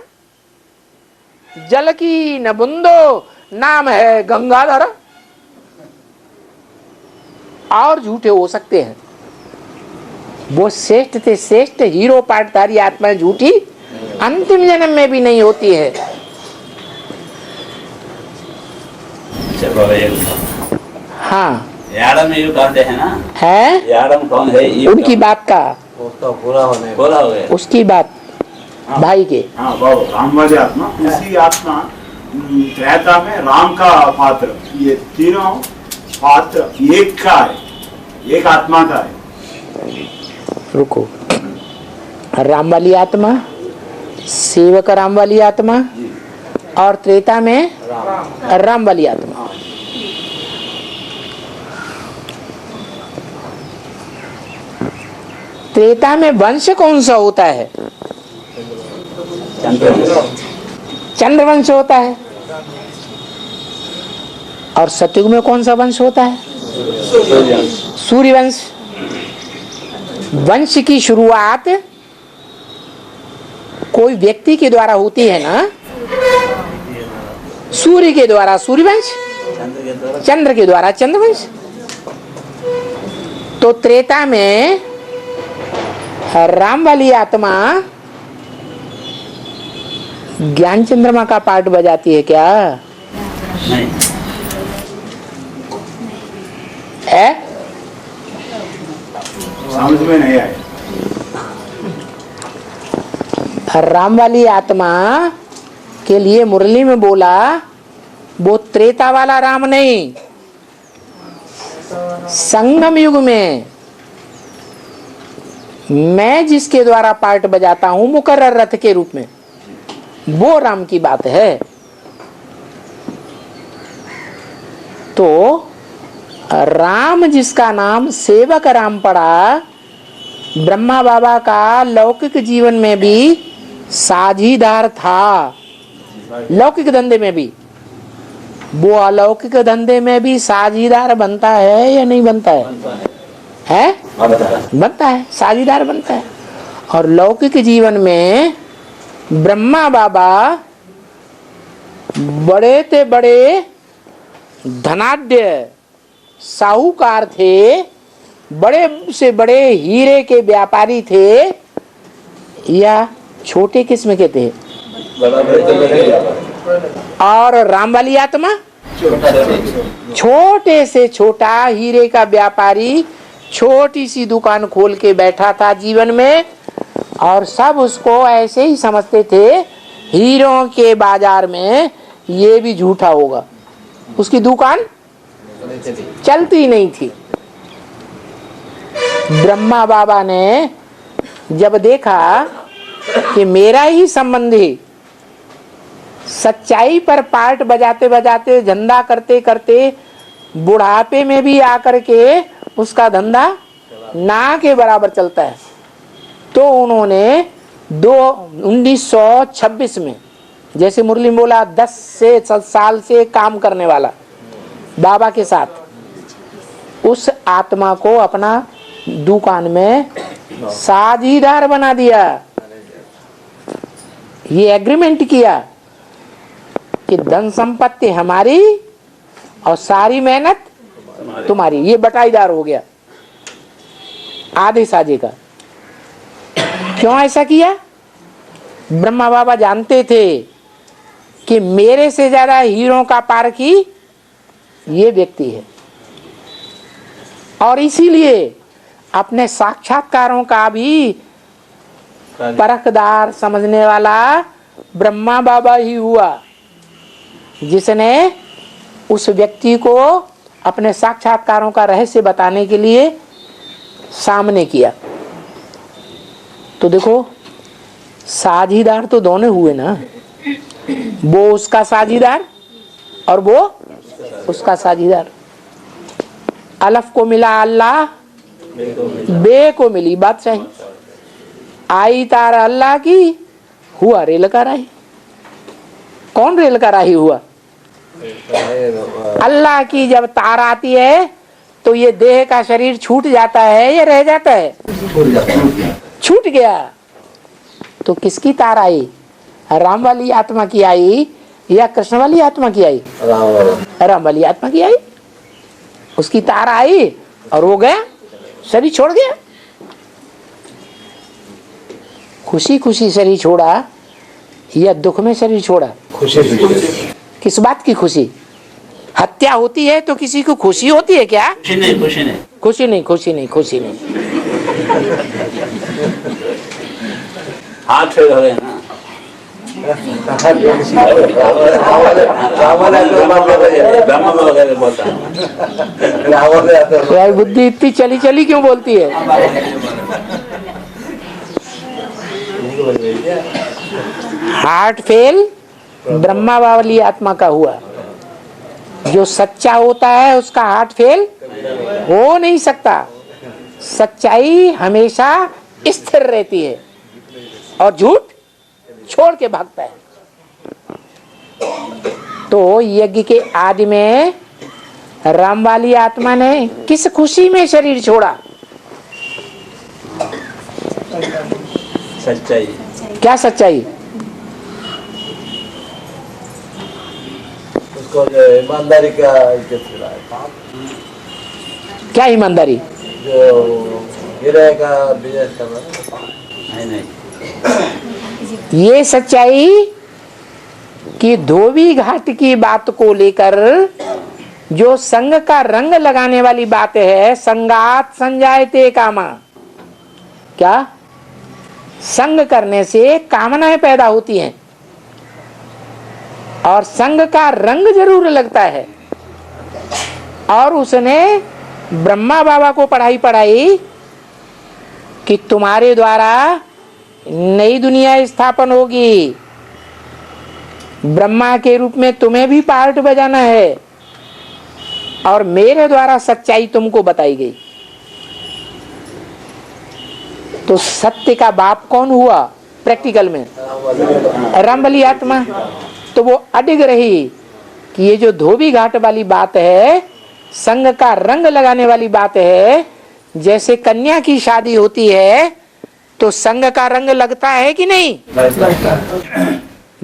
जल की न बुंदो नाम है गंगाधरा। और झूठे हो सकते हैं। वो श्रेष्ठ से श्रेष्ठ हीरो पार्टधारी आत्माएं झूठी अंतिम जन्म में भी नहीं होती है। हाँ, याडम ये कहते हैं ना, है याडम कौन है? ये उनकी बात का, उसका पूरा होने बोला हो गया। उसकी बात भाई के। हाँ बाबा, राम वाली आत्मा, उसी आत्मा त्रेता में राम का पात्र, ये तीनों पात्र एक का है, एक आत्मा का है। रुको, राम वाली आत्मा, सेवक राम वाली आत्मा और त्रेता में राम वाली आत्मा। त्रेता में वंश कौन सा होता है? चंद्रवंश होता है। और सतयुग में कौन सा वंश होता है? सूर्यवंश। वंश की शुरुआत कोई व्यक्ति के द्वारा होती है ना, सूर्य के द्वारा सूर्यवंश, चंद्र के द्वारा चंद्रवंश। तो त्रेता में राम वाली आत्मा ज्ञान चंद्रमा का पार्ट बजाती है क्या? नहीं है? समझ में नहीं आया। राम वाली आत्मा के लिए मुरली में बोला, वो त्रेता वाला राम नहीं, संगम युग में मैं जिसके द्वारा पार्ट बजाता हूं मुकर्रर रथ के रूप में, वो राम की बात है। तो राम जिसका नाम सेवक राम पड़ा, ब्रह्मा बाबा का लौकिक जीवन में भी साझीदार था, लौकिक धंधे में भी। वो अलौकिक धंधे में भी साझीदार बनता है या नहीं बनता है? है? बनता है, साझीदार बनता है। और लौकिक जीवन में ब्रह्मा बाबा बड़े ते बड़े धनाढ्य साहूकार थे, बड़े से बड़े हीरे के व्यापारी थे, या छोटे किस्म के थे? और राम वाली आत्मा छोटे से छोटा हीरे का व्यापारी, छोटी सी दुकान खोल के बैठा था जीवन में, और सब उसको ऐसे ही समझते थे हीरों के बाजार में ये भी झूठा होगा। उसकी दुकान चलती नहीं थी। ब्रह्मा बाबा ने जब देखा कि मेरा ही संबंधी सच्चाई पर पार्ट बजाते बजाते, धंधा करते करते बुढ़ापे में भी आकर के उसका धंधा ना के बराबर चलता है। तो उन्होंने 1926 में, जैसे मुरली में बोला 10 साल से काम करने वाला बाबा के साथ, उस आत्मा को अपना दुकान में साझीदार बना दिया। ये एग्रीमेंट किया कि धन संपत्ति हमारी और सारी मेहनत तुम्हारी। ये बटाईदार हो गया आधे साझे का। क्यों ऐसा किया? ब्रह्मा बाबा जानते थे कि मेरे से ज्यादा हीरों का पारखी ये व्यक्ति है, और इसीलिए अपने साक्षात्कारों का भी परखदार समझने वाला ब्रह्मा बाबा ही हुआ, जिसने उस व्यक्ति को अपने साक्षात्कारों का रहस्य बताने के लिए सामने किया। तो देखो, साझीदार तो दोनों हुए ना, वो उसका साझीदार और वो उसका साझीदार। अलफ को मिला अल्लाह, बे को मिली बादशाही। आई तार अल्लाह की, हुआ रेल का राही। कौन रेल का राही हुआ? अल्लाह की जब तार आती है तो ये देह का शरीर छूट जाता है या रह जाता है? छूट गया। तो किसकी तार आई? राम वाली आत्मा की आई या कृष्ण वाली आत्मा की आई? राम वाली आत्मा की आई। उसकी तार आई और वो गया, शरीर छोड़ गया। खुशी खुशी शरीर छोड़ा या दुख में शरीर छोड़ा? खुशी। किस बात की खुशी? हत्या होती है तो किसी को खुशी होती है क्या? खुशी नहीं, खुशी नहीं, खुशी नहीं, खुशी नहीं, खुशी नहीं। हाथ फेर हो रहे हैं ना। ब्रह्म में वगैरह बोलता है। यार बुद्धि इतनी चली चली क्यों बोलती है? हार्ट फेल ब्रह्मा वाली आत्मा का हुआ। जो सच्चा होता है उसका हार्ट फेल हो नहीं सकता। सच्चाई हमेशा स्थिर रहती है और झूठ छोड़ के भागता है। तो यज्ञ के आदि में राम वाली आत्मा ने किस खुशी में शरीर छोड़ा? सच्चाई। क्या सच्चाई? उसको जो ईमानदारी का इज्जत दिलाया। क्या ईमानदारी? जो हीरे का बिजनेस करना। नहीं, ये सच्चाई कि धोबी घाट की बात को लेकर जो संग का रंग लगाने वाली बात है, संगात संजायते कामा। क्या? संग करने से कामनाएं पैदा होती हैं और संग का रंग जरूर लगता है। और उसने ब्रह्मा बाबा को पढ़ाई कि तुम्हारे द्वारा नई दुनिया स्थापन होगी, ब्रह्मा के रूप में तुम्हें भी पार्ट बजाना है, और मेरे द्वारा सच्चाई तुमको बताई गई। तो सत्य का बाप कौन हुआ प्रैक्टिकल में? रामबली आत्मा। तो वो अडिग रही कि ये जो धोबी घाट वाली बात है, संग का रंग लगाने वाली बात है। जैसे कन्या की शादी होती है तो संग का रंग लगता है कि नहीं?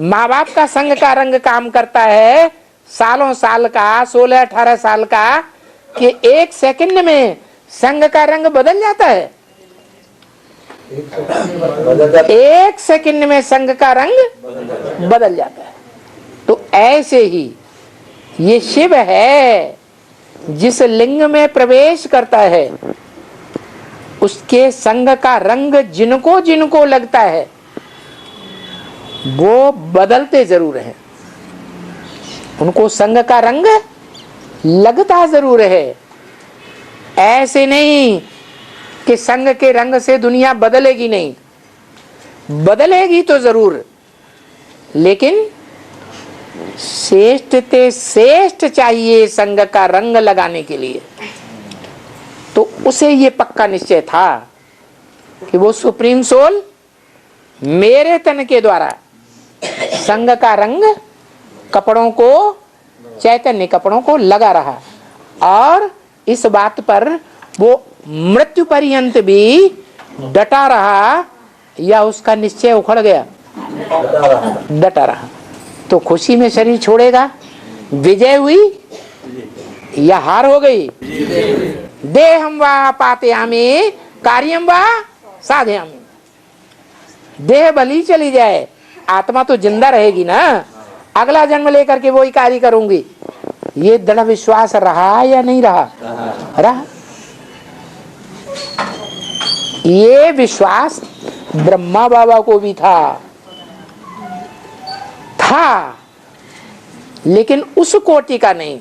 माँ बाप का संग का रंग काम करता है सालों साल का, 16-18 साल का, कि एक सेकंड में संग का रंग बदल जाता है। एक सेकंड में संग का रंग बदल जाता है। तो ऐसे ही ये शिव है, जिस लिंग में प्रवेश करता है उसके संग का रंग जिनको जिनको लगता है वो बदलते जरूर हैं। उनको संग का रंग लगता जरूर है। ऐसे नहीं कि संग के रंग से दुनिया बदलेगी नहीं, बदलेगी तो जरूर, लेकिन श्रेष्ठ ते श्रेष्ठ चाहिए संग का रंग लगाने के लिए। तो उसे ये पक्का निश्चय था कि वो सुप्रीम सोल मेरे तन के द्वारा संग का रंग कपड़ों को, चैतन्य कपड़ों को लगा रहा, और इस बात पर वो मृत्यु पर्यंत भी डटा रहा, या उसका निश्चय उखड़ गया? डटा रहा। तो खुशी में शरीर छोड़ेगा? विजय हुई या हार हो गई? देहम वा पातयामि कार्यम वा साधयामि। देह भली चली जाए, आत्मा तो जिंदा रहेगी ना, अगला जन्म लेकर के वही कार्य करूंगी। ये दृढ़ विश्वास रहा या नहीं रहा? रहा। ये विश्वास ब्रह्मा बाबा को भी था, लेकिन उस कोटि का नहीं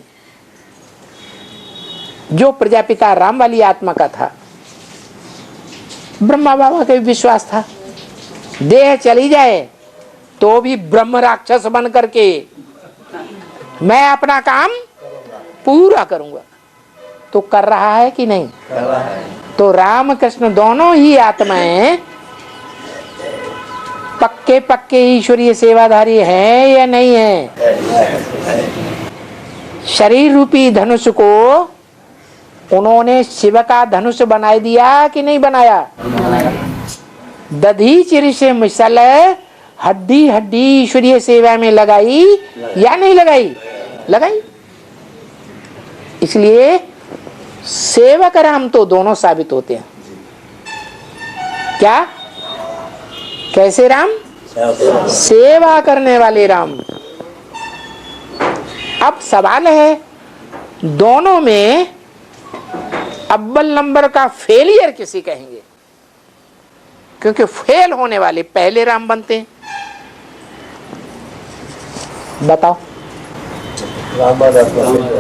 जो प्रजापिता राम वाली आत्मा का था। ब्रह्मा बाबा का भी विश्वास था, देह चली जाए तो भी ब्रह्म राक्षस बन करके मैं अपना काम पूरा करूंगा। तो कर रहा है कि नहीं? तो राम कृष्ण दोनों ही आत्माएं पक्के पक्के ईश्वरीय सेवाधारी हैं या नहीं है? शरीर रूपी धनुष को उन्होंने शिव का धनुष बना दिया कि नहीं बनाया? दधीचि से मिसल हड्डी हड्डी ईश्वरीय सेवा में लगाई या नहीं लगाई? लगाई। इसलिए सेवक राम तो दोनों साबित होते हैं। क्या? कैसे राम? सेवा करने वाले राम। अब सवाल है, दोनों में अव्वल नंबर का फेलियर किसी कहेंगे? क्योंकि फेल होने वाले पहले राम बनते हैं। बताओ।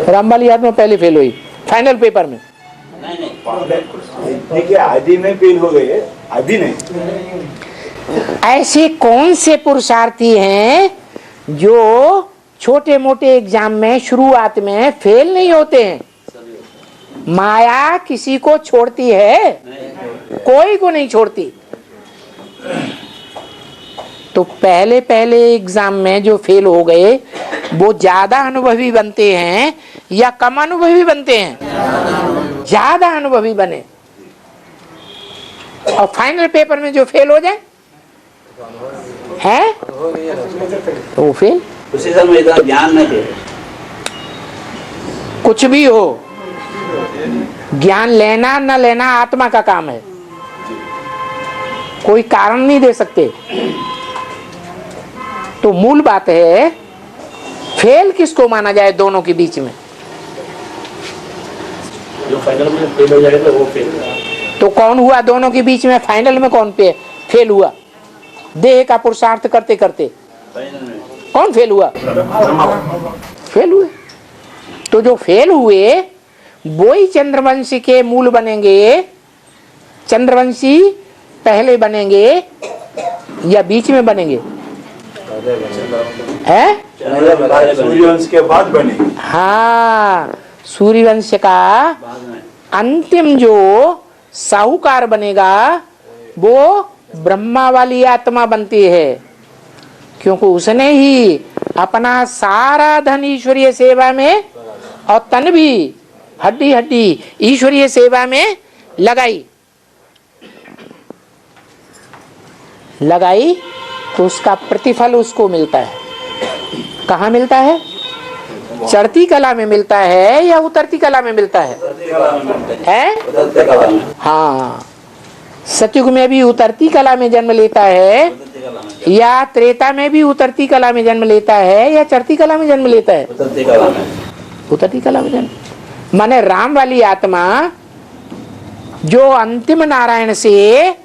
राम वाली आत्मा पहले फेल हुई फाइनल पेपर में। देखिए आदि में फेल हो गए, आदि नहीं। ऐसे कौन से पुरुषार्थी हैं जो छोटे मोटे एग्जाम में शुरुआत में फेल नहीं होते हैं? माया किसी को छोड़ती है? कोई को नहीं छोड़ती। तो पहले पहले एग्जाम में जो फेल हो गए वो ज्यादा अनुभवी बनते हैं या कम अनुभवी बनते हैं? ज्यादा अनुभवी बने। और फाइनल पेपर में जो फेल हो जाए है तो वो फेल। उसी समय इतना ज्ञान नहीं है। कुछ भी हो, ज्ञान लेना न लेना आत्मा का काम है, कोई कारण नहीं दे सकते। तो मूल बात है, फेल किसको माना जाए दोनों के बीच में? जो फाइनल में फेल हो जाएगा वो फेल। तो कौन हुआ दोनों के बीच में? फाइनल में कौन फेल हुआ? देह का पुरुषार्थ करते करते कौन फेल हुआ? फेल हुए। तो जो फेल हुए वो ही चंद्रवंशी के मूल बनेंगे। चंद्रवंशी पहले बनेंगे या बीच में बनेंगे? है? सूर्यवंश के बाद बने। हाँ, सूर्यवंश का अंतिम जो साहूकार बनेगा वो ब्रह्मा वाली आत्मा बनती है, क्योंकि उसने ही अपना सारा धन ईश्वरीय सेवा में और तन भी हड्डी हड्डी ईश्वरीय सेवा में लगाई। तो उसका प्रतिफल उसको मिलता है। कहाँ मिलता है? चढ़ती कला में मिलता है या उतरती कला में मिलता है? हाँ, सतयुग में भी उतरती कला में जन्म लेता है या त्रेता में भी उतरती कला में जन्म लेता है या चढ़ती कला में जन्म लेता है? उतरती कला में जन्म। माने राम वाली आत्मा जो अंतिम नारायण से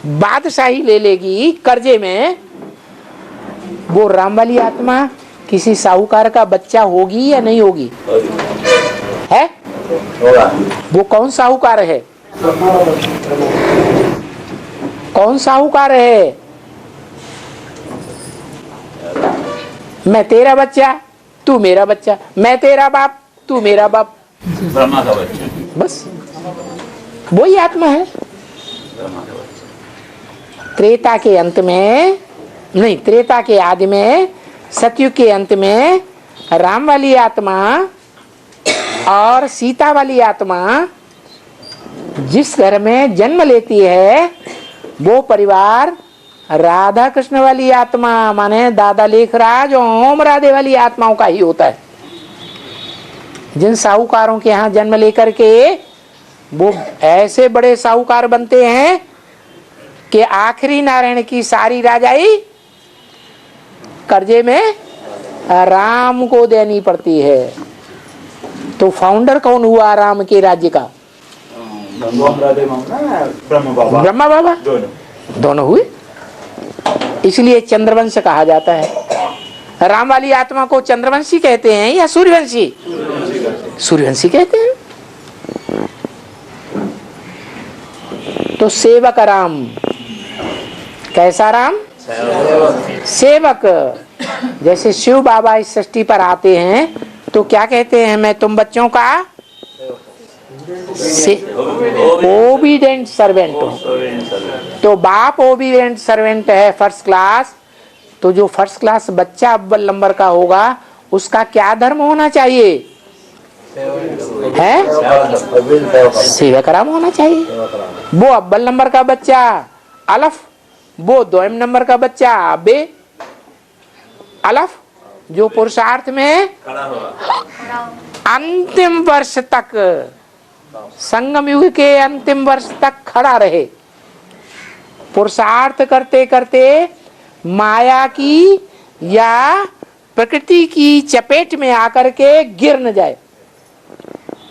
बादशाही ले लेगी कर्जे में, वो राम वाली आत्मा किसी साहूकार का बच्चा होगी या नहीं होगी? है? वो कौन साहूकार है? कौन साहूकार है? मैं तेरा बच्चा, तू मेरा बच्चा, मैं तेरा बाप, तू मेरा बाप, ब्रह्मा का बच्चा, बस वही आत्मा है। त्रेता के अंत में नहीं, त्रेता के आदि में, सतयुग के अंत में राम वाली आत्मा और सीता वाली आत्मा जिस घर में जन्म लेती है वो परिवार राधा कृष्ण वाली आत्मा माने दादा लेखराज ओम राधे वाली आत्माओं का ही होता है। जिन साहूकारों के यहाँ जन्म लेकर के वो ऐसे बड़े साहूकार बनते हैं कि आखिरी नारायण की सारी राजाई कर्जे में राम को देनी पड़ती है। तो फाउंडर कौन हुआ राम के राज्य का? ब्रह्मा बाबा दोनों हुए। इसलिए चंद्रवंश कहा जाता है। राम वाली आत्मा को चंद्रवंशी कहते हैं या सूर्यवंशी? सूर्यवंशी कहते हैं। तो सेवक राम, कैसा राम? सेवक। जैसे शिव बाबा इस सृष्टि पर आते हैं तो क्या कहते हैं? मैं तुम बच्चों का ओबीडेंट सर्वेंट हूं। तो बाप ओबीडेंट सर्वेंट है फर्स्ट क्लास, तो जो फर्स्ट क्लास बच्चा अव्वल नंबर का होगा उसका क्या धर्म होना चाहिए? है सेवक राम होना चाहिए। वो अव्वल नंबर का बच्चा अलफ, वो दोयम नंबर का बच्चा बे अलफ, जो पुरुषार्थ में अंतिम वर्ष तक, संगम युग के अंतिम वर्ष तक खड़ा रहे, पुरुषार्थ करते करते माया की या प्रकृति की चपेट में आकर के गिर न जाए,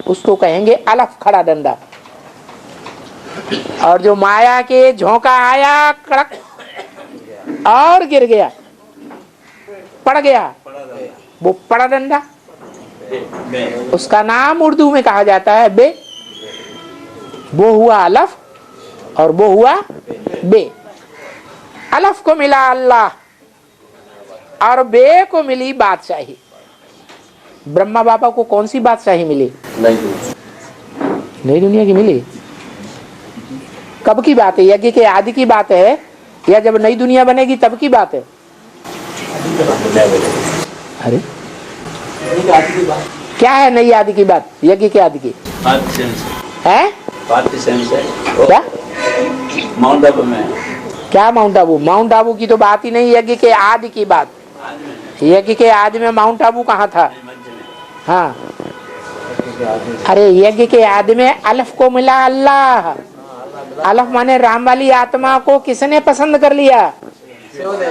उसको कहेंगे अलफ, खड़ा डंडा। और जो माया के झोंका आया कड़क और गिर गया, पड़ गया, वो पड़ा डंडा, उसका नाम उर्दू में कहा जाता है बे। वो हुआ अलफ और वो हुआ बे। अलफ को मिला अल्लाह और बे को मिली बादशाही। ब्रह्मा बाबा को कौन सी बादशाही मिली? नई दुनिया की मिली। कब की बात है? यज्ञ के आदि की बात है या जब नई दुनिया बनेगी तब की बात है? अरे क्या है नई आदि की बात? यज्ञ के आदि की है? क्या माउंट आबू में? क्या माउंट आबू? माउंट आबू की तो बात ही नहीं, यज्ञ के आदि की बात। यज्ञ के आदि में माउंट आबू कहाँ था? हाँ, अरे यज्ञ के आदि में अलफ को मिला अल्लाह। अलफ माने राम वाली आत्मा को किसने पसंद कर लिया?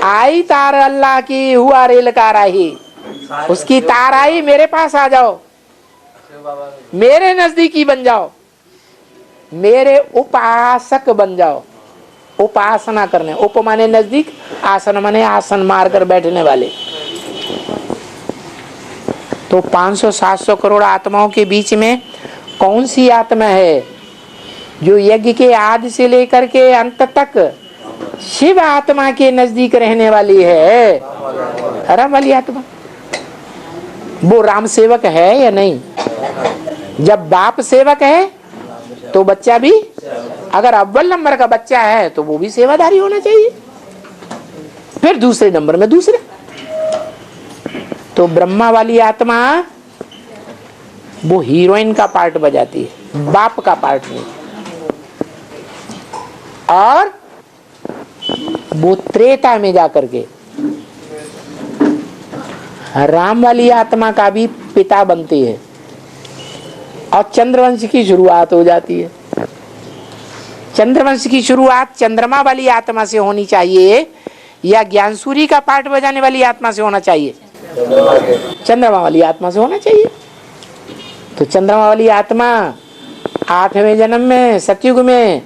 आई तार अल्लाह की, हुआ रेल कार आई, उसकी तार आई, मेरे पास आ जाओ, मेरे नजदीकी बन जाओ, मेरे उपासक बन जाओ। उपासना करने, उप माने नजदीक, आसन माने आसन मार कर बैठने वाले। तो 500-700 करोड़ आत्माओं के बीच में कौन सी आत्मा है जो यज्ञ के आदि से लेकर के अंत तक शिव आत्मा के नजदीक रहने वाली है? राम वाली आत्मा। वो राम सेवक है या नहीं? जब बाप सेवक है तो बच्चा भी, अगर अव्वल नंबर का बच्चा है तो वो भी सेवादारी होना चाहिए, फिर दूसरे नंबर में दूसरे। तो ब्रह्मा वाली आत्मा वो हीरोइन का पार्ट बजाती है, बाप का पार्ट नहीं। और वो त्रेता में जाकर के राम वाली आत्मा का भी पिता बनती है और चंद्रवंश की शुरुआत हो जाती है। चंद्रवंश की शुरुआत चंद्रमा वाली आत्मा से होनी चाहिए या ज्ञानसूरी का पार्ट बजाने वाली आत्मा से होना चाहिए? चंद्रमा वाली आत्मा से होना चाहिए। तो चंद्रमा वाली आत्मा 8वें जन्म में सतयुग में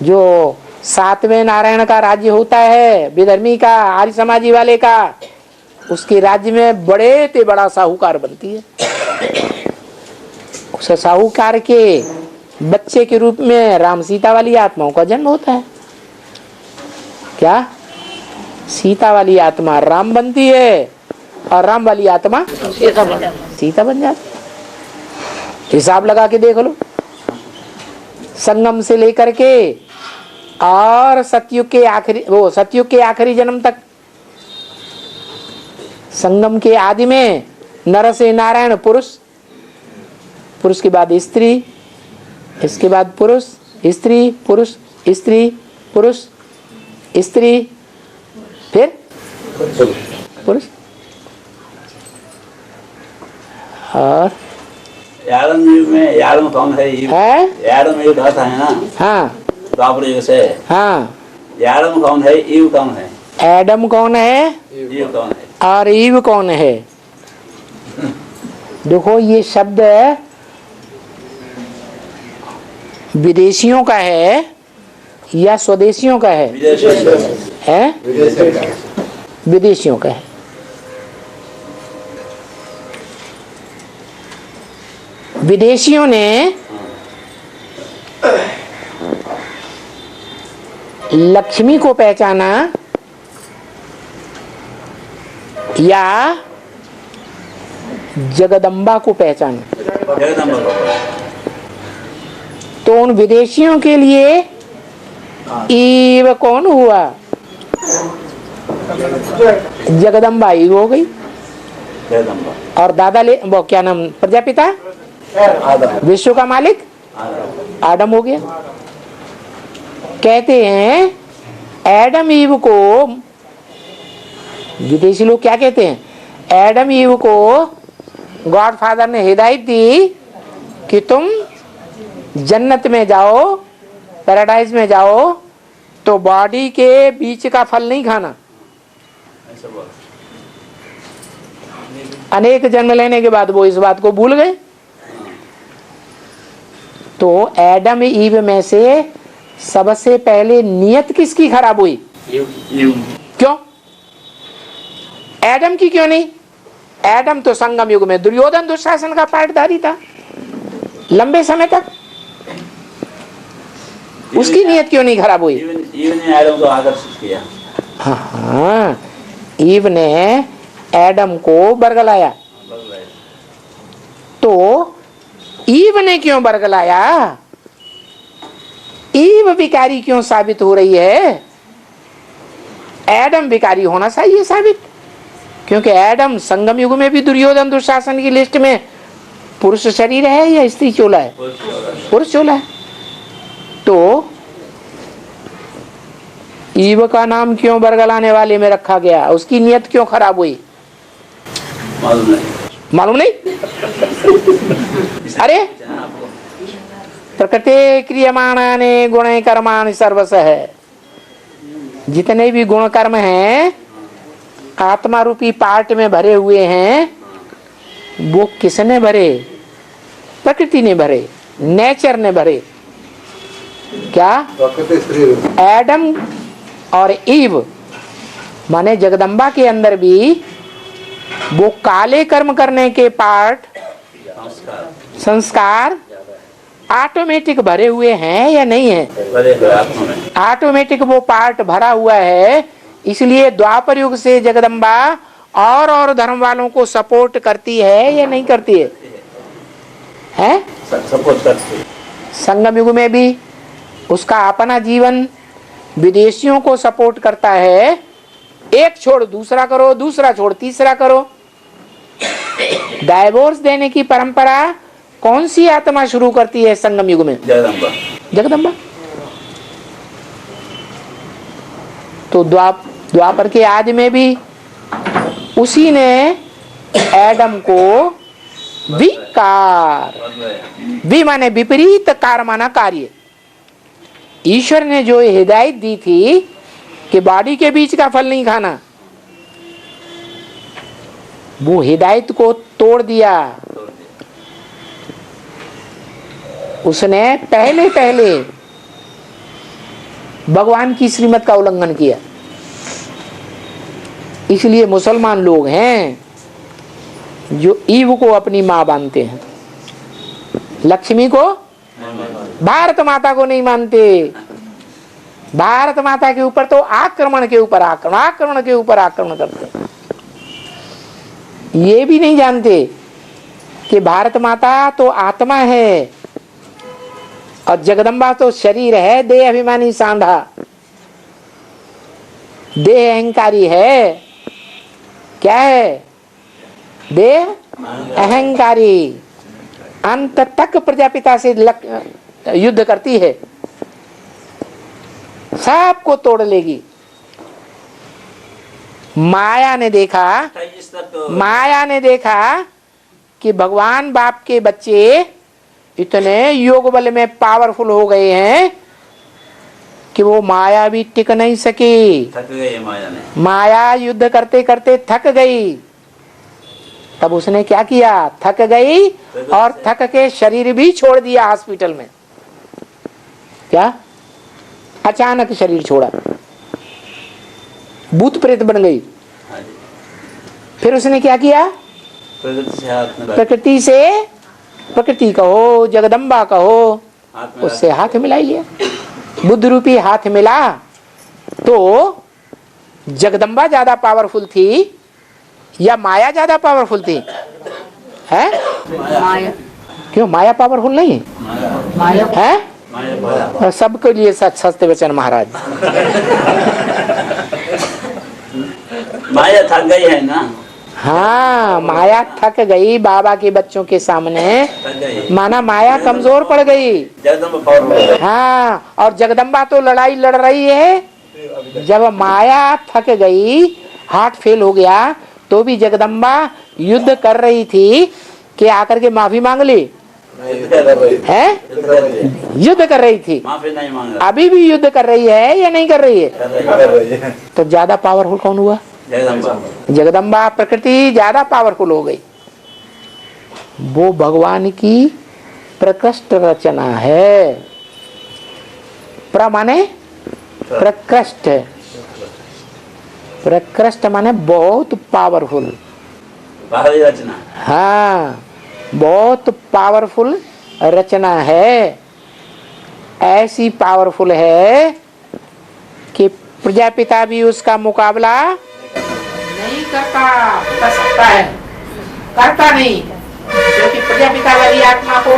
जो 7वें नारायण का राज्य होता है, विधर्मी का, आर्य समाजी वाले का, उसके राज्य में बड़े ते बड़ा साहूकार बनती है। उस साहूकार के बच्चे के रूप में राम सीता वाली आत्माओं का जन्म होता है। क्या सीता वाली आत्मा राम बनती है और राम वाली आत्मा सीता बन जाती। हिसाब लगा के देख लो, संगम से लेकर के और सतयुग के आखिरी जन्म तक। संगम के आदि में नर से नारायण, पुरुष के बाद स्त्री, इसके बाद पुरुष स्त्री, पुरुष स्त्री, पुरुष स्त्री, फिर पुरुष। और यारम युग में यारम कौन है? यारम युग आता है ना, हाँ द्वापर युग से। हाँ, यारम कौन है? ईव कौन है? एडम कौन है ईव कौन है? और ईव कौन है? देखो ये शब्द विदेशियों का है या स्वदेशियों का है? विदेशियों का है। विदेशियों ने लक्ष्मी को पहचाना या जगदम्बा को पहचाना? तो उन विदेशियों के लिए ईव कौन हुआ? जगदम्बा ईव हो गई। और दादा वो क्या नाम, प्रजापिता विश्व का मालिक आदम हो गया। कहते हैं एडम ईव को, विदेशी लोग क्या कहते हैं, एडम ईव को गॉड फादर ने हिदायत दी कि तुम जन्नत में जाओ, पैराडाइज में जाओ, तो बॉडी के बीच का फल नहीं खाना। अनेक जन्म लेने के बाद वो इस बात को भूल गए। तो एडम ईव में से सबसे पहले नियत किसकी खराब हुई? क्यों? एडम की क्यों नहीं? एडम तो संगम युग में दुर्योधन दुशासन का पार्टधारी था लंबे समय तक, उसकी नीयत क्यों नहीं खराब हुई? ईव ने एडम को आकर्षित किया। हाँ, ईव ने एडम को बरगलाया। तो ईव ने क्यों बरगलाया? ईव विकारी क्यों साबित हो रही है? एडम विकारी होना चाहिए साबित, क्योंकि एडम संगम युग में भी दुर्योधन दुशासन की लिस्ट में पुरुष शरीर है या स्त्री चोला है? पुरुष चोला है। तो ईव का नाम क्यों बरगलाने वाले में रखा गया? उसकी नियत क्यों खराब हुई? मालूम नहीं? अरे प्रकृति क्रियमाणानि गुणे कर्माणि सर्वश है। जितने भी गुण कर्म हैं आत्मा रूपी पार्ट में भरे हुए हैं, वो किसने भरे? प्रकृति ने भरे, नेचर ने भरे। क्या? एडम और ईव माने जगदम्बा के अंदर भी वो काले कर्म करने के पार्ट, संस्कार ऑटोमेटिक भरे हुए हैं या नहीं है? ऑटोमेटिक वो पार्ट भरा हुआ है। इसलिए द्वापर युग से जगदम्बा और धर्म वालों को सपोर्ट करती है या नहीं करती है? हैं? सपोर्ट करती है। संगम युग में भी उसका अपना जीवन विदेशियों को सपोर्ट करता है। एक छोड़ दूसरा करो, दूसरा छोड़ तीसरा करो। डाइवोर्स देने की परंपरा कौन सी आत्मा शुरू करती है संगम युग में? जगदम्बा। जगदम्बा। तो द्वापर के आदि में भी उसी ने एडम को विकार, वि माने विपरीत, कार माना कार्य। ईश्वर ने जो हिदायत दी थी कि बॉडी के बीच का फल नहीं खाना, वो हिदायत को तोड़ दिया। उसने पहले भगवान की श्रीमत का उल्लंघन किया। इसलिए मुसलमान लोग हैं जो ईव को अपनी मां मानते हैं, लक्ष्मी को, भारत माता को नहीं मानते। भारत माता के ऊपर तो आक्रमण के ऊपर आक्रमण, आक्रमण के ऊपर आक्रमण करते हैं। ये भी नहीं जानते कि भारत माता तो आत्मा है और जगदम्बा तो शरीर है, देह अभिमानी सांधा, देह अहंकारी है। क्या है? देह अहंकारी। अंत तक प्रजापिता से युद्ध करती है, सबको तोड़ लेगी। माया ने देखा कि भगवान बाप के बच्चे इतने योग बल में पावरफुल हो गए हैं कि वो माया भी टिक नहीं सकी। थक गई माया ने। माया युद्ध करते करते थक गई। तब उसने क्या किया? थक गई और थक के शरीर भी छोड़ दिया हॉस्पिटल में। क्या? अचानक शरीर छोड़ा, भूत प्रेत बन गई। फिर उसने क्या किया? प्रकृति से, प्रकृति कहो, जगदम्बा कहो, उससे हाथ मिला लिया। बुद्ध रूपी हाथ मिला तो जगदम्बा ज्यादा पावरफुल थी या माया ज्यादा पावरफुल थी? है माया। क्यों माया पावरफुल नहीं? माया है? और सबके लिए सच सस्ते वचन महाराज। माया थक गई है ना। हाँ, माया थक गई बाबा के बच्चों के सामने। थक गई। माना माया कमजोर पड़ गई। जगदम्बा पावरफुल। हाँ, और जगदम्बा तो लड़ाई लड़ रही है। जब माया थक गई, हार्ट फेल हो गया, तो भी जगदम्बा युद्ध कर रही थी कि आकर के माफी मांग ली है। युद्ध कर रही थी, माफी नहीं मांगा। अभी भी युद्ध कर रही है या नहीं कर रही है? तो ज्यादा पावरफुल कौन हुआ? जगदम्बा। जगदम्बा प्रकृति ज्यादा पावरफुल हो गई। वो भगवान की प्रकृष्ट रचना है। माने प्रकृष्ट, प्रकृष्ट माने बहुत पावरफुल। बाहरी रचना। हाँ, बहुत पावरफुल रचना है। ऐसी पावरफुल है कि प्रजापिता भी उसका मुकाबला नहीं कर सकता है, करता नहीं। क्योंकि प्रजापिता वाली आत्मा को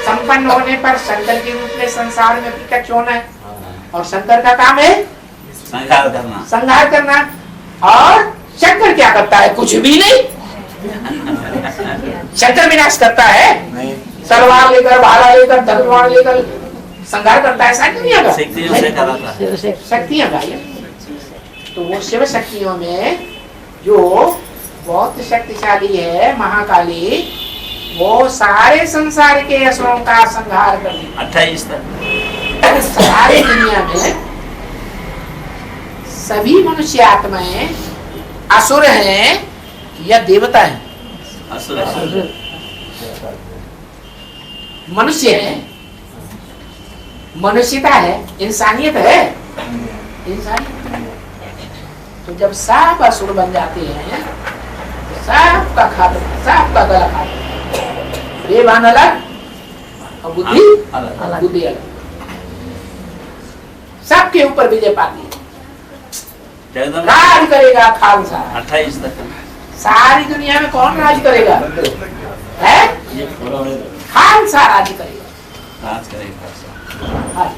संपन्न होने पर शंकर के रूप में संसार में प्रत्यक्ष होना है, और शंकर का काम है संहार करना। संहार करना। और शंकर क्या करता है? कुछ भी नहीं। शंकर विनाश करता है? तलवार लेकर, भाला लेकर, धनुष लेकर संहार करता है सारी दुनिया का। शक्तियां का। तो वो शिव शक्तियों में जो बहुत शक्तिशाली है महाकाली, वो सारे संसार के असुरों का संहार कर दी। 28 सारी दुनिया में सभी मनुष्य आत्माएं असुर हैं या देवता हैं? असुर। मनुष्य है, मनुष्यता है, इंसानियत है, इंसानियत। तो जब सब असुर बन जाते हैं तो सबका खाता, सबका गला खाता। बेभान अलग और बुद्धि अलग। सबके ऊपर विजय पाती है। राज करेगा खालसा। 28 तक सारी दुनिया में कौन राज करेगा? है खालसा राज करेगा। राज करेगा। हाँ।